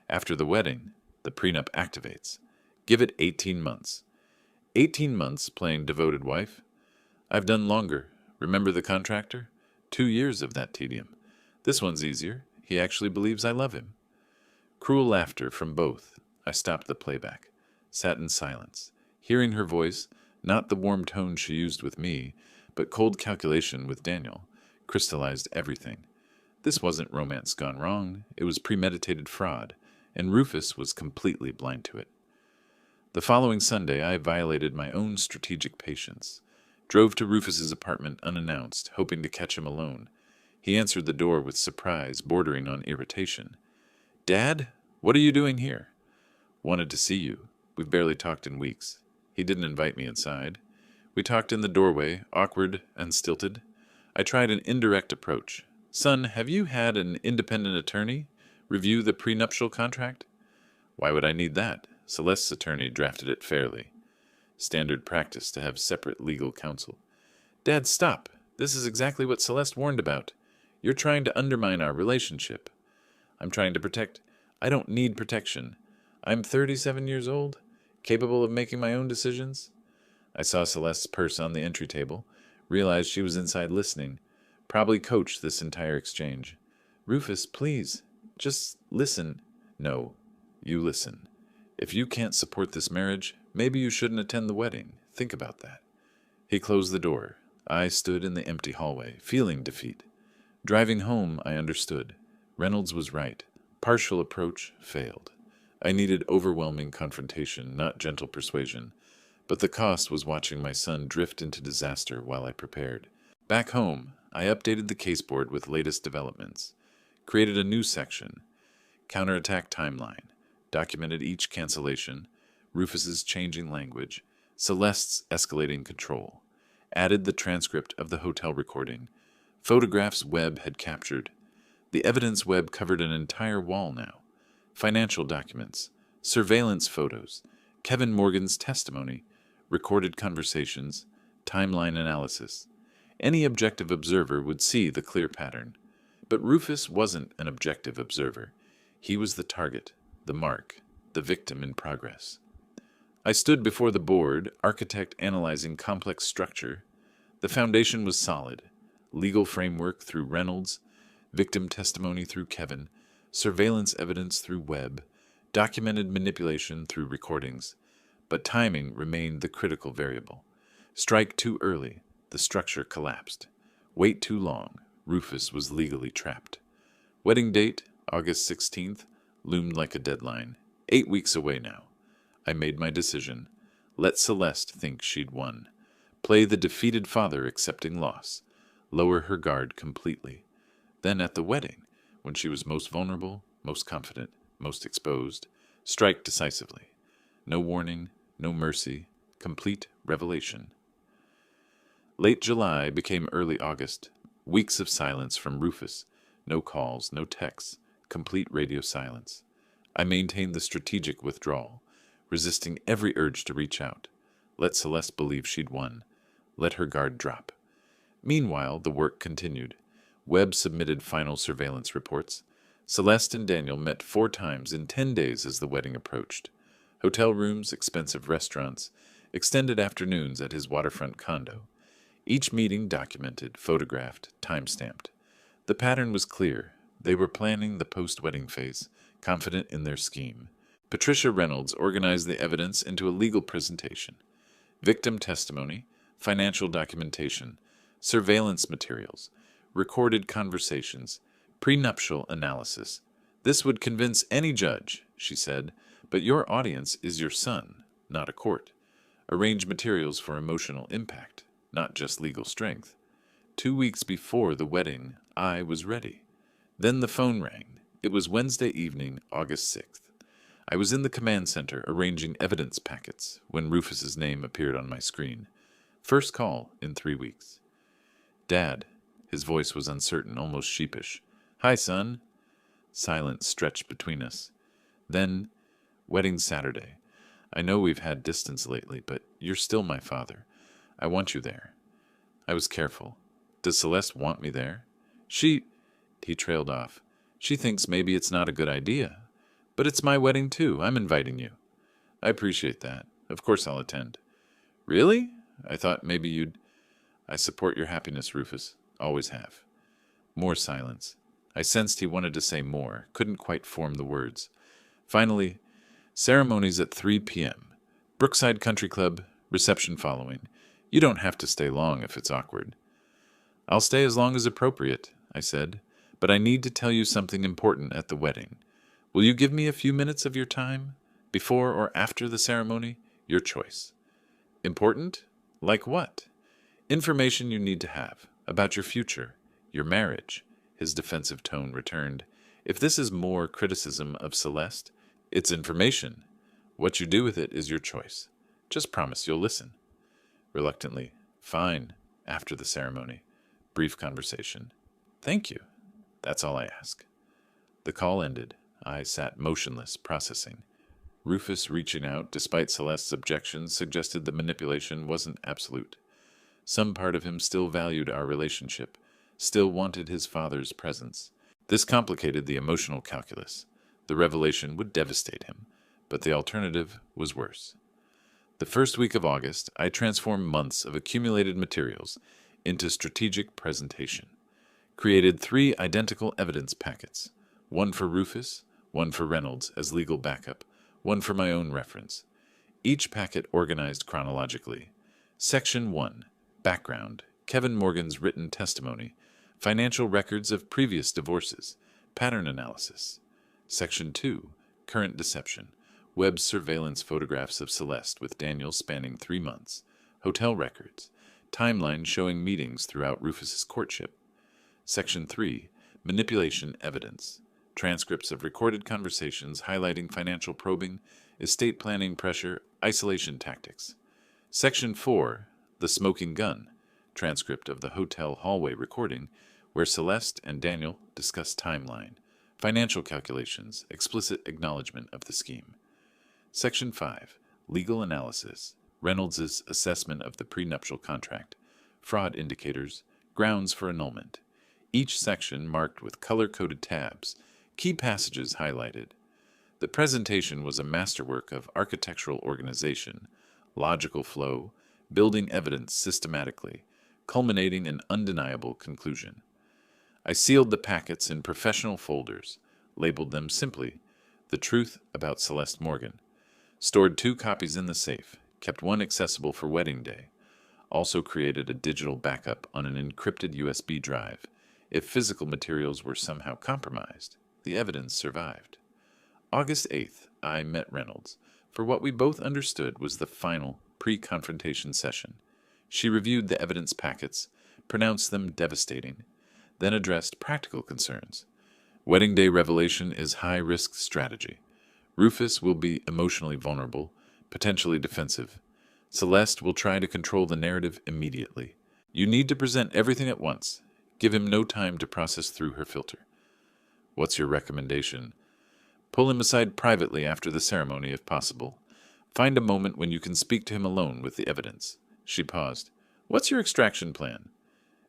After the wedding, the prenup activates. Give it 18 months. 18 months playing devoted wife? I've done longer. Remember the contractor? 2 years of that tedium. This one's easier. He actually believes I love him. Cruel laughter from both. I stopped the playback. Sat in silence. Hearing her voice, not the warm tone she used with me, but cold calculation with Daniel, crystallized everything. This wasn't romance gone wrong. It was premeditated fraud, and Rufus was completely blind to it. The following Sunday, I violated my own strategic patience. Drove to Rufus's apartment unannounced, hoping to catch him alone. He answered the door with surprise, bordering on irritation. "Dad, what are you doing here?" "Wanted to see you. We've barely talked in weeks." He didn't invite me inside. We talked in the doorway, awkward and stilted. I tried an indirect approach. "Son, have you had an independent attorney review the prenuptial contract?" "Why would I need that? Celeste's attorney drafted it fairly. Standard practice to have separate legal counsel." "Dad, stop. This is exactly what Celeste warned about. You're trying to undermine our relationship." "I'm trying to protect. I don't need protection. I'm 37 years old, capable of making my own decisions." I saw Celeste's purse on the entry table, realized she was inside listening, probably coached this entire exchange. "Rufus, please, just listen." "No, you listen. If you can't support this marriage, maybe you shouldn't attend the wedding. Think about that." He closed the door. I stood in the empty hallway, feeling defeat. Driving home, I understood. Reynolds was right. Partial approach failed. I needed overwhelming confrontation, not gentle persuasion. But the cost was watching my son drift into disaster while I prepared. Back home, I updated the caseboard with latest developments. Created a new section. Counterattack timeline. Documented each cancellation. Rufus's changing language. Celeste's escalating control. Added the transcript of the hotel recording. Photographs Webb had captured. The evidence Webb covered an entire wall now. Financial documents. Surveillance photos. Kevin Morgan's testimony. Recorded conversations. Timeline analysis. Any objective observer would see the clear pattern. But Rufus wasn't an objective observer. He was the target, the mark, the victim in progress. I stood before the board, architect analyzing complex structure. The foundation was solid. Legal framework through Reynolds, victim testimony through Kevin, surveillance evidence through Webb, documented manipulation through recordings. But timing remained the critical variable. Strike too early, the structure collapsed. Wait too long, Rufus was legally trapped. Wedding date, August 16th, loomed like a deadline. 8 weeks away now. I made my decision. Let Celeste think she'd won. Play the defeated father accepting loss. Lower her guard completely. Then at the wedding, when she was most vulnerable, most confident, most exposed, strike decisively. No warning, no mercy, complete revelation. Late July became early August. Weeks of silence from Rufus. No calls, no texts, complete radio silence. I maintained the strategic withdrawal, resisting every urge to reach out. Let Celeste believe she'd won. Let her guard drop. Meanwhile, the work continued. Webb submitted final surveillance reports. Celeste and Daniel met 4 times in 10 days as the wedding approached. Hotel rooms, expensive restaurants, extended afternoons at his waterfront condo. Each meeting documented, photographed, time-stamped. The pattern was clear. They were planning the post-wedding phase, confident in their scheme. Patricia Reynolds organized the evidence into a legal presentation. Victim testimony, financial documentation, surveillance materials, recorded conversations, prenuptial analysis. This would convince any judge, she said, but your audience is your son, not a court. Arrange materials for emotional impact, not just legal strength. 2 weeks before the wedding, I was ready. Then the phone rang. It was Wednesday evening, August 6th. I was in the command center arranging evidence packets when Rufus's name appeared on my screen. First call in 3 weeks. Dad. His voice was uncertain, almost sheepish. Hi, son. Silence stretched between us. Then, wedding Saturday. I know we've had distance lately, but you're still my father. I want you there. I was careful. Does Celeste want me there? He trailed off. She thinks maybe it's not a good idea. But it's my wedding, too. I'm inviting you. I appreciate that. Of course I'll attend. Really? I thought maybe you'd... I support your happiness, Rufus. Always have. More silence. I sensed he wanted to say more, couldn't quite form the words. Finally, ceremonies at 3 p.m. Brookside Country Club, reception following. You don't have to stay long if it's awkward. I'll stay as long as appropriate, I said, but I need to tell you something important at the wedding. Will you give me a few minutes of your time? Before or after the ceremony? Your choice. Important? Like what? Information you need to have. About your future. Your marriage. His defensive tone returned. If this is more criticism of Celeste, it's information. What you do with it is your choice. Just promise you'll listen. Reluctantly. Fine. After the ceremony. Brief conversation. Thank you. That's all I ask. The call ended. I sat motionless, processing. Rufus, reaching out, despite Celeste's objections, suggested the manipulation wasn't absolute. Some part of him still valued our relationship, still wanted his father's presence. This complicated the emotional calculus. The revelation would devastate him, but the alternative was worse. The first week of August, I transformed months of accumulated materials into strategic presentation. Created 3 identical evidence packets, one for Rufus, one for Reynolds as legal backup, one for my own reference. Each packet organized chronologically. Section 1, Background, Kevin Morgan's written testimony, financial records of previous divorces, pattern analysis. Section 2, Current deception, Webb's surveillance photographs of Celeste with Daniel spanning 3 months, hotel records, timeline showing meetings throughout Rufus's courtship. Section 3, Manipulation evidence, transcripts of recorded conversations highlighting financial probing, estate planning pressure, isolation tactics. Section 4, The Smoking Gun, transcript of the hotel hallway recording where Celeste and Daniel discuss timeline, financial calculations, explicit acknowledgement of the scheme. Section 5, Legal analysis, Reynolds' assessment of the prenuptial contract, fraud indicators, grounds for annulment. Each section marked with color-coded tabs, key passages highlighted. The presentation was a masterwork of architectural organization, logical flow, building evidence systematically, culminating in undeniable conclusion. I sealed the packets in professional folders, labeled them simply, The Truth About Celeste Morgan, stored 2 copies in the safe, kept one accessible for wedding day, also created a digital backup on an encrypted USB drive. If physical materials were somehow compromised, the evidence survived. August 8th, I met Reynolds for what we both understood was the final pre-confrontation session. She reviewed the evidence packets, pronounced them devastating, then addressed practical concerns. Wedding day revelation is high-risk strategy. Rufus will be emotionally vulnerable, potentially defensive. Celeste will try to control the narrative immediately. You need to present everything at once. Give him no time to process through her filter. What's your recommendation? Pull him aside privately after the ceremony if possible. Find a moment when you can speak to him alone with the evidence. She paused. What's your extraction plan?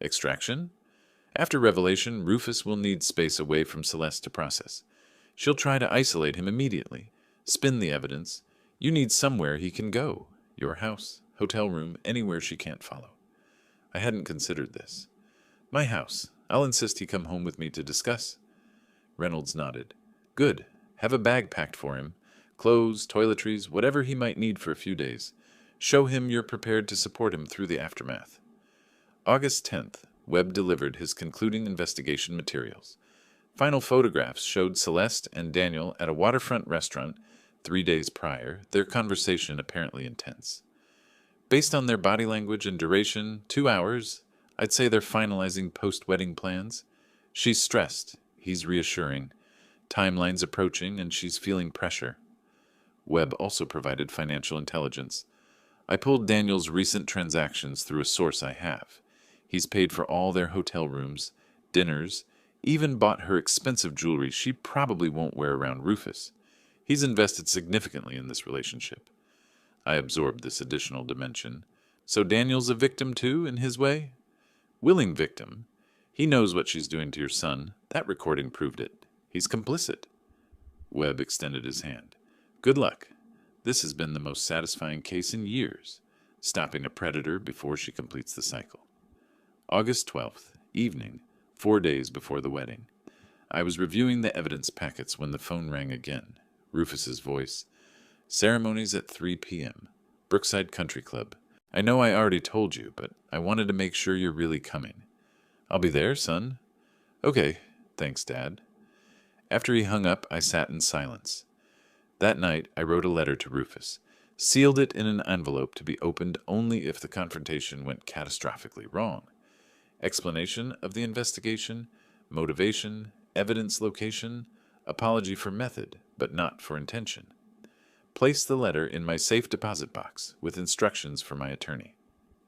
Extraction? After revelation, Rufus will need space away from Celeste to process. She'll try to isolate him immediately. Spin the evidence. You need somewhere he can go. Your house, hotel room, anywhere she can't follow. I hadn't considered this. My house. I'll insist he come home with me to discuss. Reynolds nodded. Good. Have a bag packed for him. Clothes, toiletries, whatever he might need for a few days. Show him you're prepared to support him through the aftermath. August 10th, Webb delivered his concluding investigation materials. Final photographs showed Celeste and Daniel at a waterfront restaurant 3 days prior, their conversation apparently intense. Based on their body language and duration, 2 hours, I'd say they're finalizing post-wedding plans. She's stressed, he's reassuring. Timeline's approaching and she's feeling pressure. Webb also provided financial intelligence. I pulled Daniel's recent transactions through a source I have. He's paid for all their hotel rooms, dinners, even bought her expensive jewelry she probably won't wear around Rufus. He's invested significantly in this relationship. I absorbed this additional dimension. So Daniel's a victim too, in his way? Willing victim. He knows what she's doing to your son. That recording proved it. He's complicit. Webb extended his hand. Good luck. This has been the most satisfying case in years, stopping a predator before she completes the cycle. August 12th, evening, 4 days before the wedding. I was reviewing the evidence packets when the phone rang again. Rufus's voice. Ceremonies at 3 p.m. Brookside Country Club. I know I already told you, but I wanted to make sure you're really coming. I'll be there, son. Okay, thanks, Dad. After he hung up, I sat in silence. That night, I wrote a letter to Rufus, sealed it in an envelope to be opened only if the confrontation went catastrophically wrong. Explanation of the investigation, motivation, evidence location, apology for method, but not for intention. Place the letter in my safe deposit box with instructions for my attorney.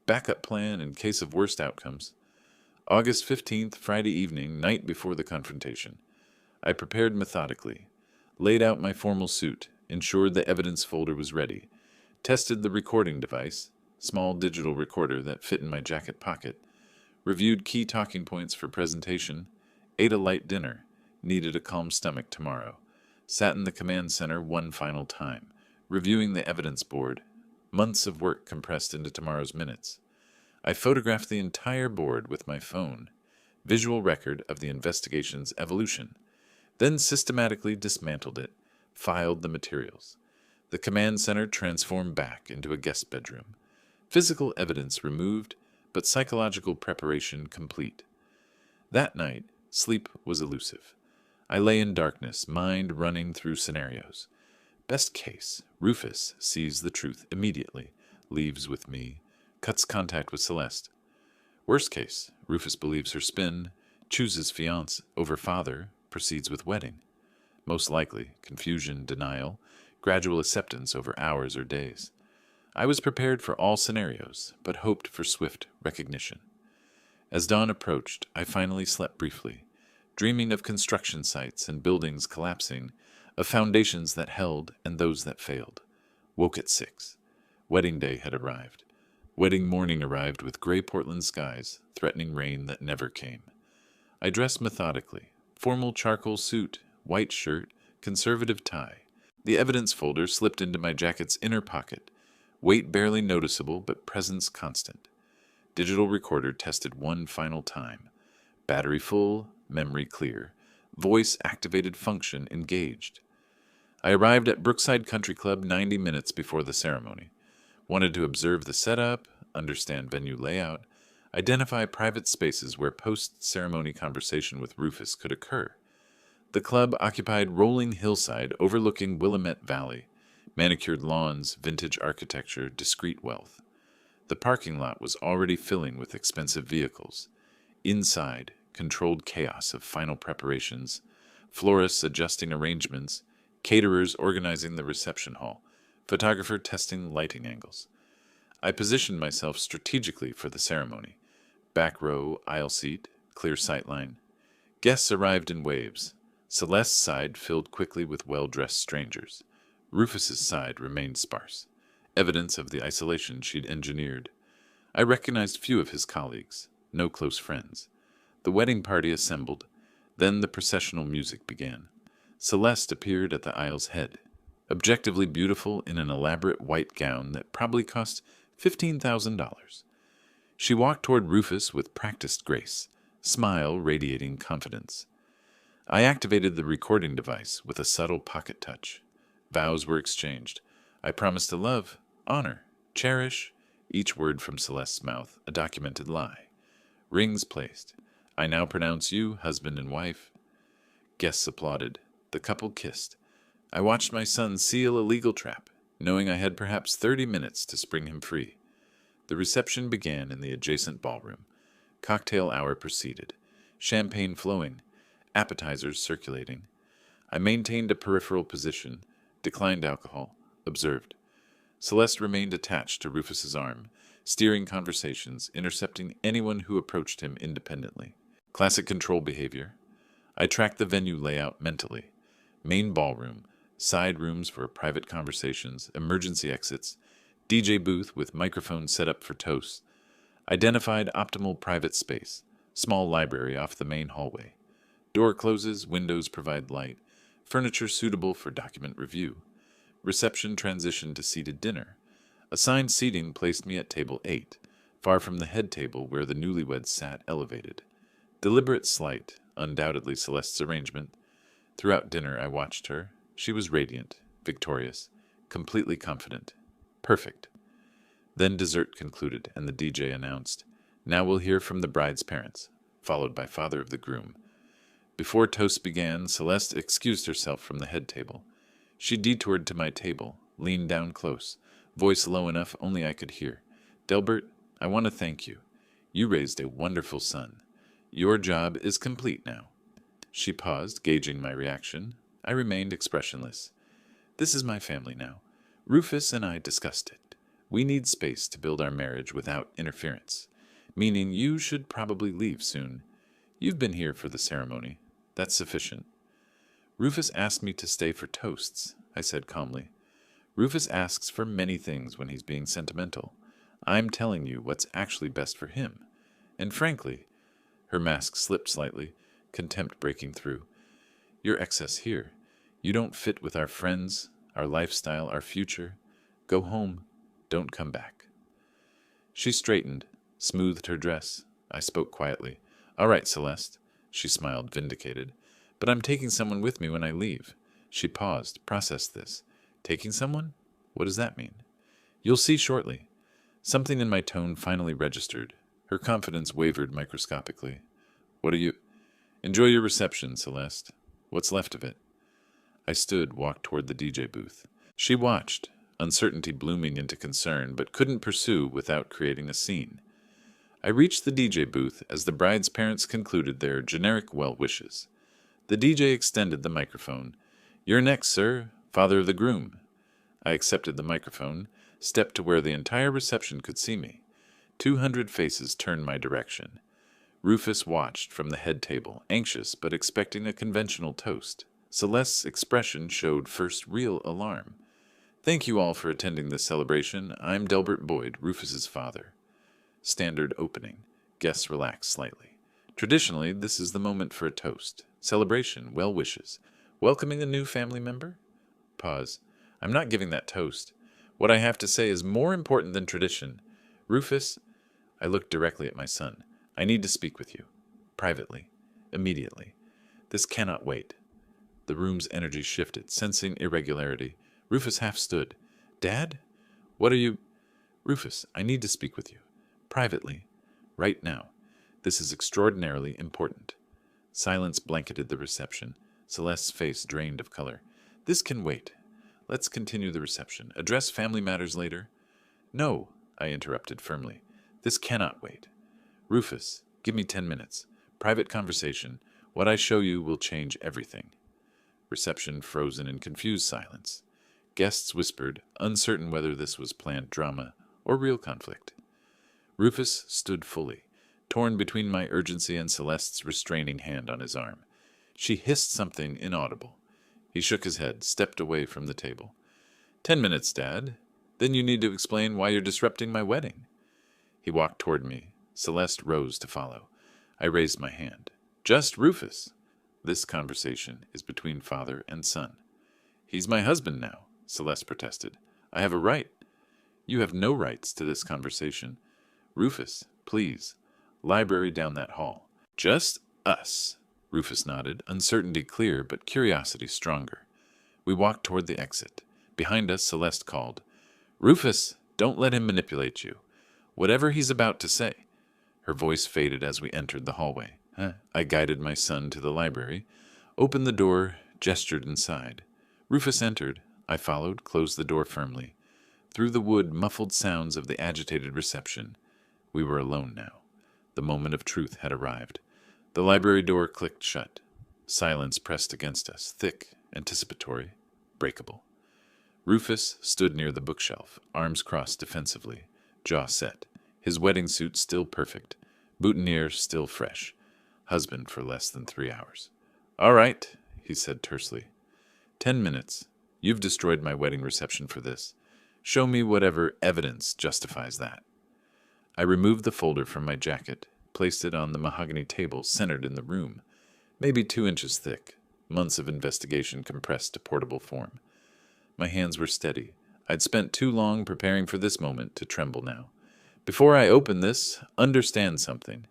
Backup plan in case of worst outcomes. August 15th, Friday evening, night before the confrontation. I prepared methodically, laid out my formal suit, ensured the evidence folder was ready, tested the recording device, small digital recorder that fit in my jacket pocket, reviewed key talking points for presentation, ate a light dinner, needed a calm stomach tomorrow, sat in the command center one final time, reviewing the evidence board, months of work compressed into tomorrow's minutes. I photographed the entire board with my phone, visual record of the investigation's evolution, then systematically dismantled it, filed the materials. The command center transformed back into a guest bedroom. Physical evidence removed, but psychological preparation complete. That night, sleep was elusive. I lay in darkness, mind running through scenarios. Best case, Rufus sees the truth immediately, leaves with me, cuts contact with Celeste. Worst case, Rufus believes her spin, chooses fiancé over father, proceeds with wedding. Most likely, confusion, denial, gradual acceptance over hours or days. I was prepared for all scenarios, but hoped for swift recognition. As dawn approached, I finally slept briefly, dreaming of construction sites and buildings collapsing, of foundations that held and those that failed. Woke at 6. Wedding day had arrived. Wedding morning arrived with gray Portland skies, threatening rain that never came. I dressed methodically. Formal charcoal suit, white shirt, conservative tie. The evidence folder slipped into my jacket's inner pocket. Weight barely noticeable, but presence constant. Digital recorder tested one final time. Battery full, memory clear. Voice activated function engaged. I arrived at Brookside Country Club 90 minutes before the ceremony. Wanted to observe the setup, understand venue layout, identify private spaces where post-ceremony conversation with Rufus could occur. The club occupied rolling hillside overlooking Willamette Valley, manicured lawns, vintage architecture, discreet wealth. The parking lot was already filling with expensive vehicles. Inside, controlled chaos of final preparations, florists adjusting arrangements, caterers organizing the reception hall, photographer testing lighting angles. I positioned myself strategically for the ceremony. Back row, aisle seat, clear sightline. Guests arrived in waves. Celeste's side filled quickly with well-dressed strangers. Rufus's side remained sparse, evidence of the isolation she'd engineered. I recognized few of his colleagues, no close friends. The wedding party assembled, then the processional music began. Celeste appeared at the aisle's head, objectively beautiful in an elaborate white gown that probably cost $15,000. She walked toward Rufus with practiced grace, smile radiating confidence. I activated the recording device with a subtle pocket touch. Vows were exchanged. I promised to love, honor, cherish, each word from Celeste's mouth a documented lie. Rings placed. I now pronounce you husband and wife. Guests applauded. The couple kissed. I watched my son seal a legal trap, knowing I had perhaps 30 minutes to spring him free. The reception began in the adjacent ballroom. Cocktail hour proceeded. Champagne flowing. Appetizers circulating. I maintained a peripheral position, declined alcohol, observed. Celeste remained attached to Rufus's arm, steering conversations, intercepting anyone who approached him independently. Classic control behavior. I tracked the venue layout mentally. Main ballroom, side rooms for private conversations, emergency exits, DJ booth with microphone set up for toasts. Identified optimal private space, small library off the main hallway. Door closes, windows provide light, furniture suitable for document review. Reception transitioned to seated dinner. Assigned seating placed me at table 8, far from the head table where the newlyweds sat elevated. Deliberate slight, undoubtedly Celeste's arrangement. Throughout dinner I watched her. She was radiant, victorious, completely confident. Perfect. Then dessert concluded, and the DJ announced, "Now we'll hear from the bride's parents," followed by father of the groom. Before toast began, Celeste excused herself from the head table. She detoured to my table, leaned down close, voice low enough only I could hear. "Delbert, I want to thank you. You raised a wonderful son. Your job is complete now." She paused, gauging my reaction. I remained expressionless. "This is my family now. Rufus and I discussed it. We need space to build our marriage without interference, meaning you should probably leave soon. You've been here for the ceremony. That's sufficient." "Rufus asked me to stay for toasts," I said calmly. "Rufus asks for many things when he's being sentimental. I'm telling you what's actually best for him. And frankly," her mask slipped slightly, contempt breaking through, "you're excess here. You don't fit with our friends, our lifestyle, our future. Go home. Don't come back." She straightened, smoothed her dress. I spoke quietly. "All right, Celeste." She smiled, vindicated. "But I'm taking someone with me when I leave." She paused, processed this. "Taking someone? What does that mean?" "You'll see shortly." Something in my tone finally registered. Her confidence wavered microscopically. "What are you—" "Enjoy your reception, Celeste. What's left of it." I stood, walked toward the DJ booth. She watched, uncertainty blooming into concern, but couldn't pursue without creating a scene. I reached the DJ booth as the bride's parents concluded their generic well wishes. The DJ extended the microphone. "You're next, sir, father of the groom." I accepted the microphone, stepped to where the entire reception could see me. 200 faces turned my direction. Rufus watched from the head table, anxious but expecting a conventional toast. Celeste's expression showed first real alarm. "Thank you all for attending this celebration. I'm Delbert Boyd, Rufus's father." Standard opening. Guests relax slightly. Traditionally, this is the moment for a toast, celebration, well wishes. Welcoming a new family member? Pause. "I'm not giving that toast. What I have to say is more important than tradition. Rufus," I looked directly at my son, "I need to speak with you. Privately. Immediately. This cannot wait." The room's energy shifted, sensing irregularity. Rufus half stood. "Dad? What are you—" "Rufus, I need to speak with you. Privately. Right now. This is extraordinarily important." Silence blanketed the reception. Celeste's face drained of color. This can wait. Let's continue the reception. Address family matters later. No, I interrupted firmly. This cannot wait. Rufus, give me 10 minutes. Private conversation. What I show you will change everything. Reception frozen in confused silence. Guests whispered, uncertain whether this was planned drama or real conflict. Rufus stood fully, torn between my urgency and Celeste's restraining hand on his arm. She hissed something inaudible. He shook his head, stepped away from the table. 10 minutes, Dad. Then you need to explain why you're disrupting my wedding. He walked toward me. Celeste rose to follow. I raised my hand. Just Rufus. This conversation is between father and son. He's my husband now, Celeste protested. I have a right. You have no rights to this conversation. Rufus, please. Library down that hall. Just us. Rufus nodded, uncertainty clear but curiosity stronger. We walked toward the exit. Behind us, Celeste called. Rufus, don't let him manipulate you. Whatever he's about to say. Her voice faded as we entered the hallway. I guided my son to the library, opened the door, gestured inside. Rufus entered. I followed, closed the door firmly. Through the wood, muffled sounds of the agitated reception. We were alone now. The moment of truth had arrived. The library door clicked shut. Silence pressed against us, thick, anticipatory, breakable. Rufus stood near the bookshelf, arms crossed defensively, jaw set, his wedding suit still perfect, boutonniere still fresh, husband for less than 3 hours. All right, he said tersely. 10 minutes. You've destroyed my wedding reception for this. Show me whatever evidence justifies that. I removed the folder from my jacket, placed it on the mahogany table centered in the room, maybe 2 inches thick, months of investigation compressed to portable form. My hands were steady. I'd spent too long preparing for this moment to tremble now. Before I open this, understand something.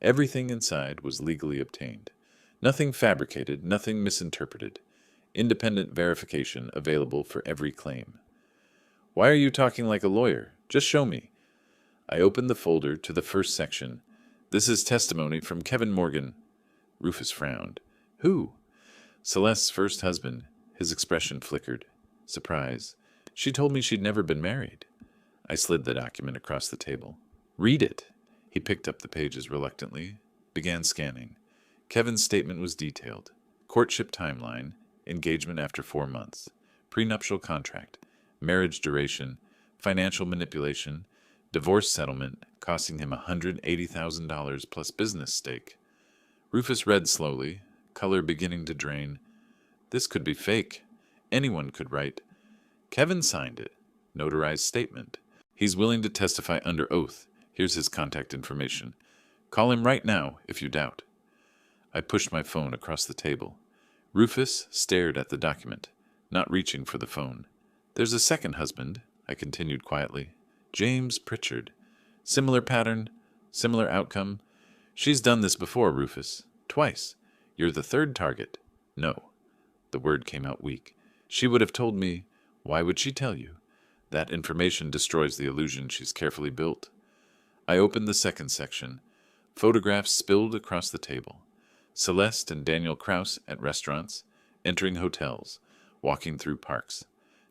Everything inside was legally obtained. Nothing fabricated, nothing misinterpreted. Independent verification available for every claim. Why are you talking like a lawyer? Just show me. I opened the folder to the first section. This is testimony from Kevin Morgan. Rufus frowned. Who? Celeste's first husband. His expression flickered. Surprise. She told me she'd never been married. I slid the document across the table. Read it. He picked up the pages reluctantly, began scanning. Kevin's statement was detailed. Courtship timeline, engagement after 4 months, prenuptial contract, marriage duration, financial manipulation, divorce settlement costing him $180,000 plus business stake. Rufus read slowly, color beginning to drain. This could be fake. Anyone could write. Kevin signed it. Notarized statement. He's willing to testify under oath. Here's his contact information. Call him right now if you doubt. I pushed my phone across the table. Rufus stared at the document, not reaching for the phone. There's a second husband, I continued quietly. James Pritchard. Similar pattern, similar outcome. She's done this before, Rufus. Twice. You're the third target. No. The word came out weak. She would have told me. Why would she tell you? That information destroys the illusion she's carefully built. I opened the second section. Photographs spilled across the table. Celeste and Daniel Kraus at restaurants, entering hotels, walking through parks.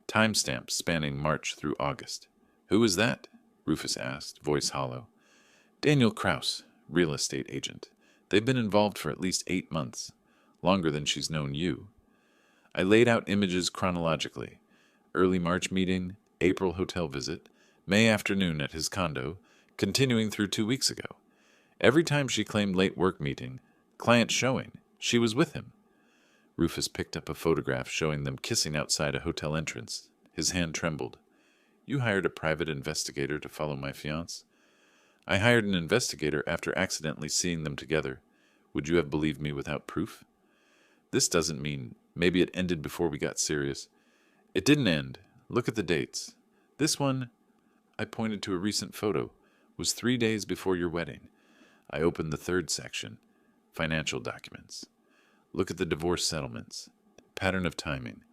Timestamps spanning March through August. Who is that? Rufus asked, voice hollow. Daniel Kraus, real estate agent. They've been involved for at least 8 months, longer than she's known you. I laid out images chronologically. Early March meeting, April hotel visit, May afternoon at his condo, continuing through 2 weeks ago. Every time she claimed late work meeting, client showing, she was with him. Rufus picked up a photograph showing them kissing outside a hotel entrance. His hand trembled. You hired a private investigator to follow my fiancé? I hired an investigator after accidentally seeing them together. Would you have believed me without proof? This doesn't mean maybe it ended before we got serious. It didn't end. Look at the dates. This one, I pointed to a recent photo, was 3 days before your wedding. I opened the third section, financial documents. Look at the divorce settlements. Pattern of timing.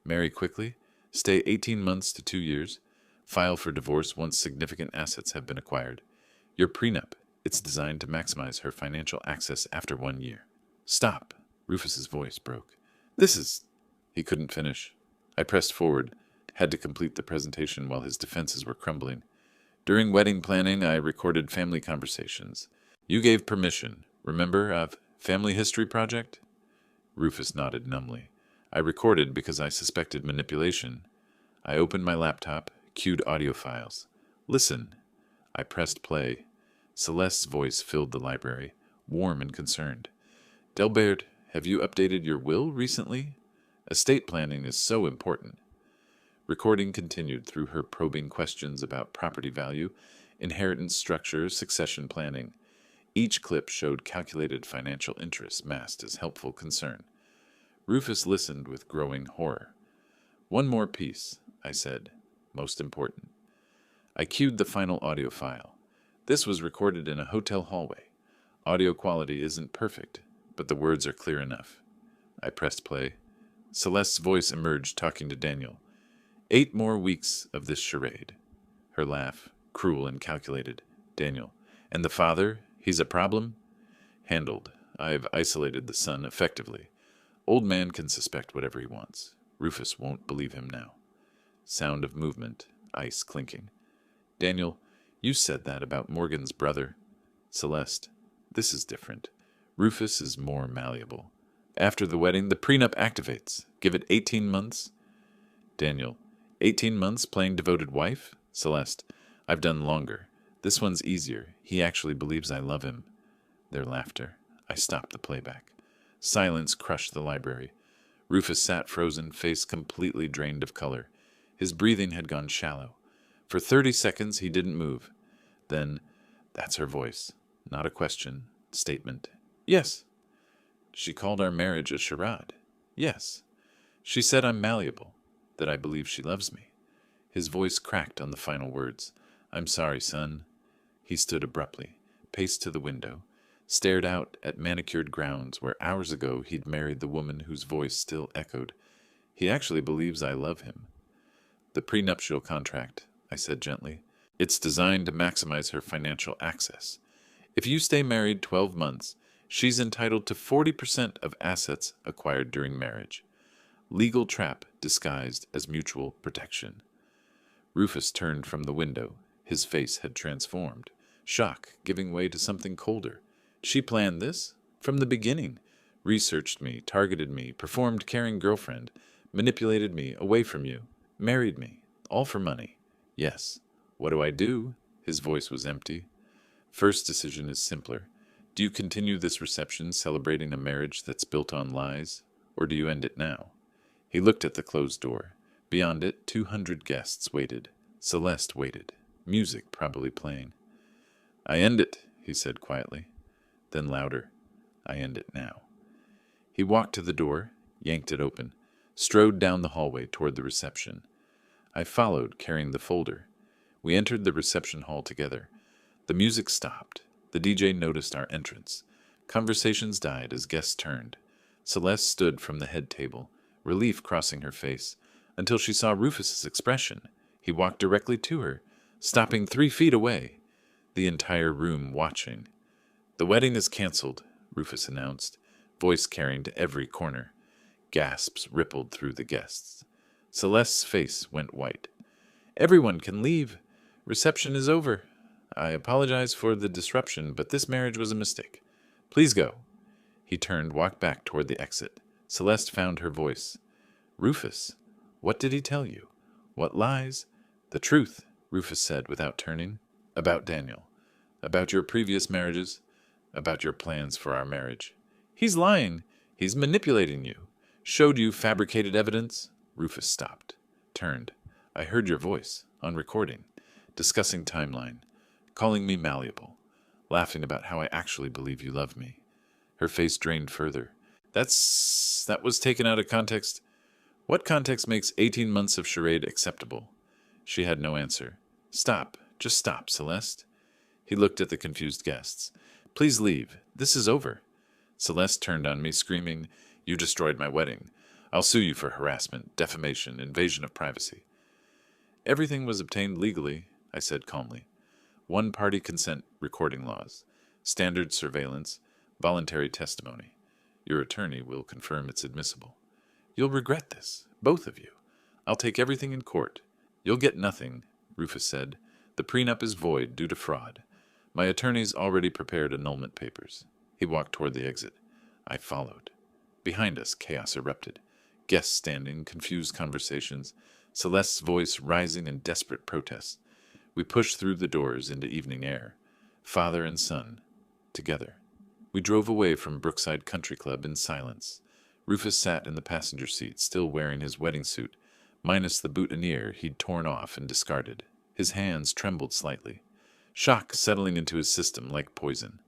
Marry quickly, stay 18 months to 2 years, file for divorce once significant assets have been acquired. Your prenup, it's designed to maximize her financial access after 1 year. Stop, Rufus's voice broke. This is... He couldn't finish. I pressed forward, had to complete the presentation while his defenses were crumbling. During wedding planning, I recorded family conversations. You gave permission, remember, of Family History Project? Rufus nodded numbly. I recorded because I suspected manipulation. I opened my laptop, cued audio files. Listen. I pressed play. Celeste's voice filled the library, warm and concerned. Delbert, have you updated your will recently? Estate planning is so important. Recording continued through her probing questions about property value, inheritance structure, succession planning. Each clip showed calculated financial interest masked as helpful concern. Rufus listened with growing horror. One more piece, I said. Most important. I cued the final audio file. This was recorded in a hotel hallway. Audio quality isn't perfect, but the words are clear enough. I pressed play. Celeste's voice emerged, talking to Daniel. 8 more weeks of this charade. Her laugh, cruel and calculated. Daniel. And the father? He's a problem? Handled. I've isolated the son effectively. Old man can suspect whatever he wants. Rufus won't believe him now. Sound of movement, ice clinking. Daniel, you said that about Morgan's brother. Celeste, this is different. Rufus is more malleable. After the wedding, the prenup activates. Give it 18 months. Daniel, 18 months playing devoted wife? Celeste, I've done longer. This one's easier. He actually believes I love him. Their laughter. I stopped the playback. Silence crushed the library. Rufus sat frozen, face completely drained of color. His breathing had gone shallow. For 30 seconds, he didn't move. Then, that's her voice. Not a question. Statement. Yes. She called our marriage a charade. Yes. She said I'm malleable, that I believe she loves me. His voice cracked on the final words. I'm sorry, son. He stood abruptly, paced to the window, stared out at manicured grounds where hours ago he'd married the woman whose voice still echoed. He actually believes I love him. The prenuptial contract, I said gently. It's designed to maximize her financial access. If you stay married 12 months, she's entitled to 40% of assets acquired during marriage. Legal trap disguised as mutual protection. Rufus turned from the window. His face had transformed, shock giving way to something colder. She planned this? From the beginning. Researched me, targeted me, performed caring girlfriend, manipulated me away from you, married me, all for money. Yes. What do I do? His voice was empty. First decision is simpler. Do you continue this reception celebrating a marriage that's built on lies, or do you end it now? He looked at the closed door. Beyond it, 200 guests waited. Celeste waited. Music probably playing. I end it, he said quietly. Then louder. I end it now. He walked to the door, yanked it open, strode down the hallway toward the reception. I followed, carrying the folder. We entered the reception hall together. The music stopped. The DJ noticed our entrance. Conversations died as guests turned. Celeste stood from the head table, relief crossing her face, until she saw Rufus's expression. He walked directly to her, stopping 3 feet away, the entire room watching. The wedding is canceled, Rufus announced, voice carrying to every corner. Gasps rippled through the guests. Celeste's face went white. Everyone can leave. Reception is over. I apologize for the disruption, but this marriage was a mistake. Please go. He turned, walked back toward the exit. Celeste found her voice. Rufus, what did he tell you? What lies? The truth, Rufus said without turning. About Daniel. About your previous marriages. About your plans for our marriage. He's lying. He's manipulating you. Showed you fabricated evidence. Rufus stopped. Turned. I heard your voice, on recording, discussing timeline, calling me malleable, laughing about how I actually believe you love me. Her face drained further. That was taken out of context. What context makes 18 months of charade acceptable? She had no answer. Stop. Just stop, Celeste. He looked at the confused guests. Please leave. This is over. Celeste turned on me, screaming, You destroyed my wedding. I'll sue you for harassment, defamation, invasion of privacy. Everything was obtained legally, I said calmly. One-party consent recording laws, standard surveillance, voluntary testimony. Your attorney will confirm it's admissible. You'll regret this, both of you. I'll take everything in court. You'll get nothing, Rufus said. The prenup is void due to fraud. My attorney's already prepared annulment papers. He walked toward the exit. I followed. Behind us, chaos erupted. Guests standing, confused conversations, Celeste's voice rising in desperate protest. We pushed through the doors into evening air, father and son, together. We drove away from Brookside Country Club in silence. Rufus sat in the passenger seat, still wearing his wedding suit, minus the boutonniere he'd torn off and discarded. His hands trembled slightly, shock settling into his system like poison.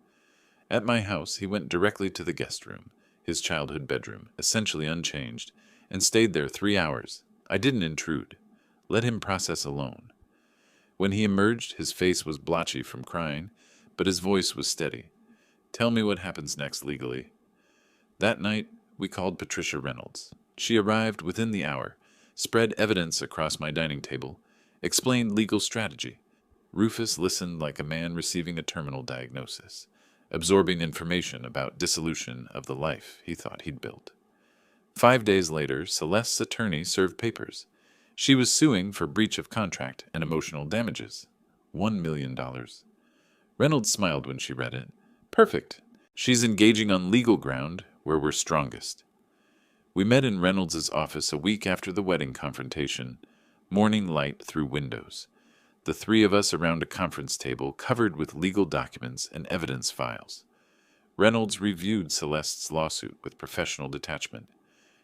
At my house, he went directly to the guest room, his childhood bedroom, essentially unchanged, and stayed there 3 hours. I didn't intrude. Let him process alone. When he emerged, his face was blotchy from crying, but his voice was steady. Tell me what happens next legally. That night, we called Patricia Reynolds. She arrived within the hour, spread evidence across my dining table, explained legal strategy. Rufus listened like a man receiving a terminal diagnosis, absorbing information about dissolution of the life he thought he'd built. 5 days later, Celeste's attorney served papers. She was suing for breach of contract and emotional damages. $1 million. Reynolds smiled when she read it. Perfect. She's engaging on legal ground where we're strongest. We met in Reynolds' office a week after the wedding confrontation, morning light through windows. The three of us around a conference table covered with legal documents and evidence files. Reynolds reviewed Celeste's lawsuit with professional detachment.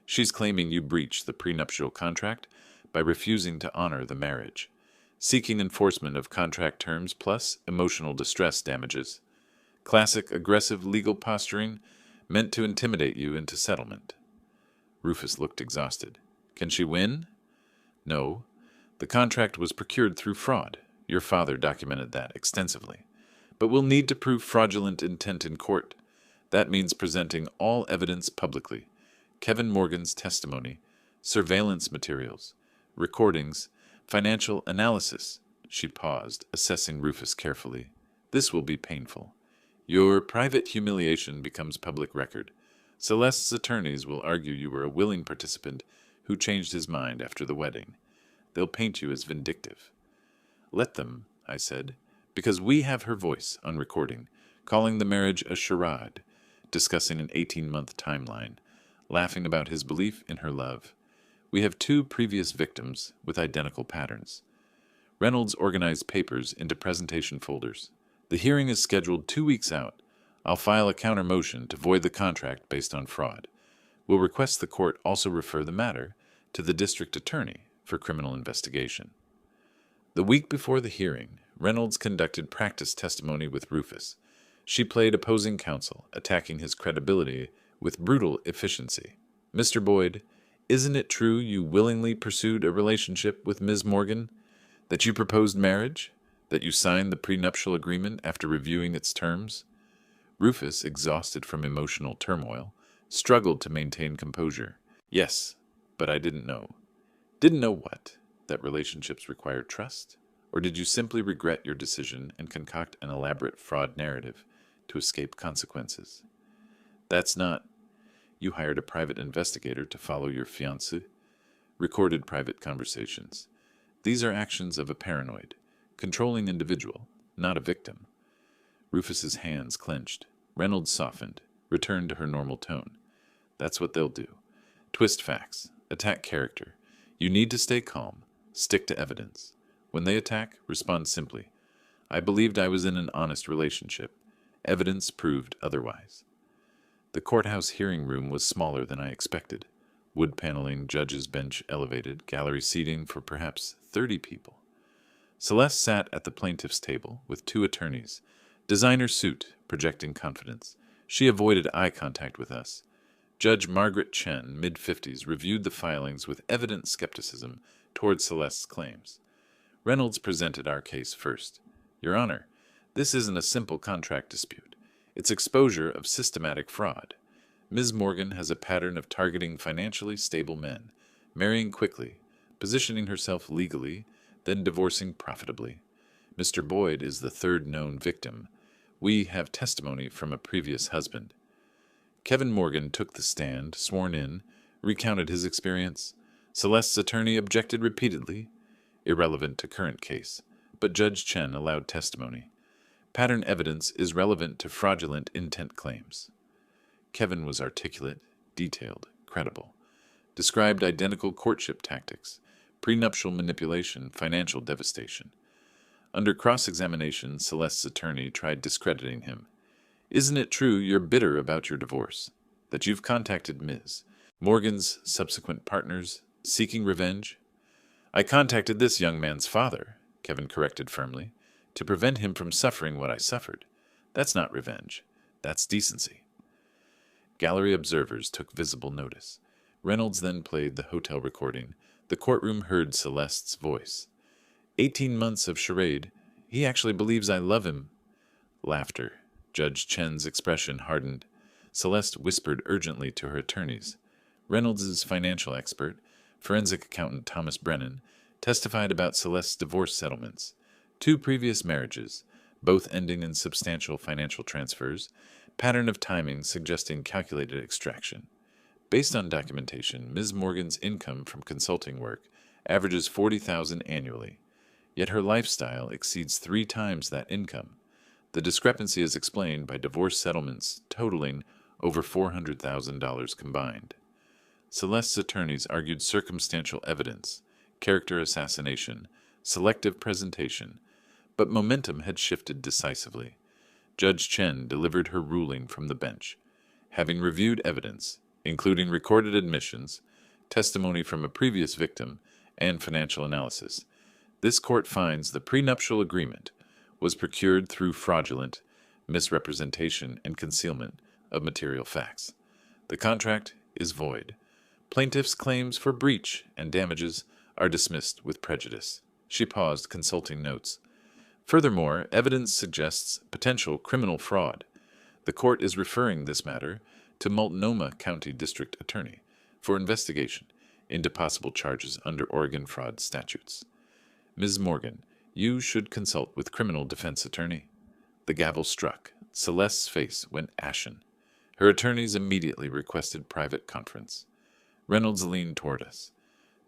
She's claiming you breached the prenuptial contract by refusing to honor the marriage, seeking enforcement of contract terms plus emotional distress damages. Classic aggressive legal posturing meant to intimidate you into settlement. Rufus looked exhausted. Can she win? No. The contract was procured through fraud. Your father documented that extensively. But we'll need to prove fraudulent intent in court. That means presenting all evidence publicly. Kevin Morgan's testimony, surveillance materials, recordings, financial analysis. She paused, assessing Rufus carefully. This will be painful. Your private humiliation becomes public record. Celeste's attorneys will argue you were a willing participant who changed his mind after the wedding. They'll paint you as vindictive. Let them, I said, because we have her voice on recording, calling the marriage a charade, discussing an 18-month timeline, laughing about his belief in her love. We have 2 previous victims with identical patterns. Reynolds organized papers into presentation folders. The hearing is scheduled 2 weeks out. I'll file a counter motion to void the contract based on fraud. We'll request the court also refer the matter to the district attorney for criminal investigation. The week before the hearing, Reynolds conducted practice testimony with Rufus. She played opposing counsel, attacking his credibility with brutal efficiency. Mr. Boyd, isn't it true you willingly pursued a relationship with Ms. Morgan? That you proposed marriage? That you signed the prenuptial agreement after reviewing its terms? Rufus, exhausted from emotional turmoil, struggled to maintain composure. Yes, but I didn't know. Didn't know what? That relationships require trust? Or did you simply regret your decision and concoct an elaborate fraud narrative to escape consequences? That's not. You hired a private investigator to follow your fiancé, recorded private conversations. These are actions of a paranoid, controlling individual, not a victim. Rufus's hands clenched. Reynolds softened, returned to her normal tone. That's what they'll do. Twist facts, attack character. You need to stay calm, stick to evidence. When they attack, respond simply. I believed I was in an honest relationship. Evidence proved otherwise. The courthouse hearing room was smaller than I expected. Wood paneling, judge's bench elevated, gallery seating for perhaps 30 people. Celeste sat at the plaintiff's table with 2 attorneys. Designer suit, projecting confidence. She avoided eye contact with us. Judge Margaret Chen, mid-50s, reviewed the filings with evident skepticism toward Celeste's claims. Reynolds presented our case first. Your Honor, this isn't a simple contract dispute. It's exposure of systematic fraud. Ms. Morgan has a pattern of targeting financially stable men, marrying quickly, positioning herself legally, then divorcing profitably. Mr. Boyd is the 3rd known victim. We have testimony from a previous husband. Kevin Morgan took the stand, sworn in, recounted his experience. Celeste's attorney objected repeatedly, irrelevant to current case, but Judge Chen allowed testimony. Pattern evidence is relevant to fraudulent intent claims. Kevin was articulate, detailed, credible. Described identical courtship tactics, prenuptial manipulation, financial devastation. Under cross-examination, Celeste's attorney tried discrediting him. Isn't it true you're bitter about your divorce? That you've contacted Ms. Morgan's subsequent partners, seeking revenge? I contacted this young man's father, Kevin corrected firmly, to prevent him from suffering what I suffered. That's not revenge. That's decency. Gallery observers took visible notice. Reynolds then played the hotel recording. The courtroom heard Celeste's voice. 18 months of charade. He actually believes I love him. Laughter. Judge Chen's expression hardened. Celeste whispered urgently to her attorneys. Reynolds's financial expert, forensic accountant Thomas Brennan, testified about Celeste's divorce settlements. 2 previous marriages, both ending in substantial financial transfers, pattern of timing suggesting calculated extraction. Based on documentation, Ms. Morgan's income from consulting work averages $40,000 annually, yet her lifestyle exceeds 3 times that income. The discrepancy is explained by divorce settlements totaling over $400,000 combined. Celeste's attorneys argued circumstantial evidence, character assassination, selective presentation, but momentum had shifted decisively. Judge Chen delivered her ruling from the bench. Having reviewed evidence, including recorded admissions, testimony from a previous victim, and financial analysis, this court finds the prenuptial agreement was procured through fraudulent misrepresentation and concealment of material facts. The contract is void. Plaintiff's claims for breach and damages are dismissed with prejudice. She paused, consulting notes. Furthermore, evidence suggests potential criminal fraud. The court is referring this matter to Multnomah County District Attorney for investigation into possible charges under Oregon fraud statutes. Ms. Morgan, you should consult with criminal defense attorney. The gavel struck. Celeste's face went ashen. Her attorneys immediately requested private conference. Reynolds leaned toward us.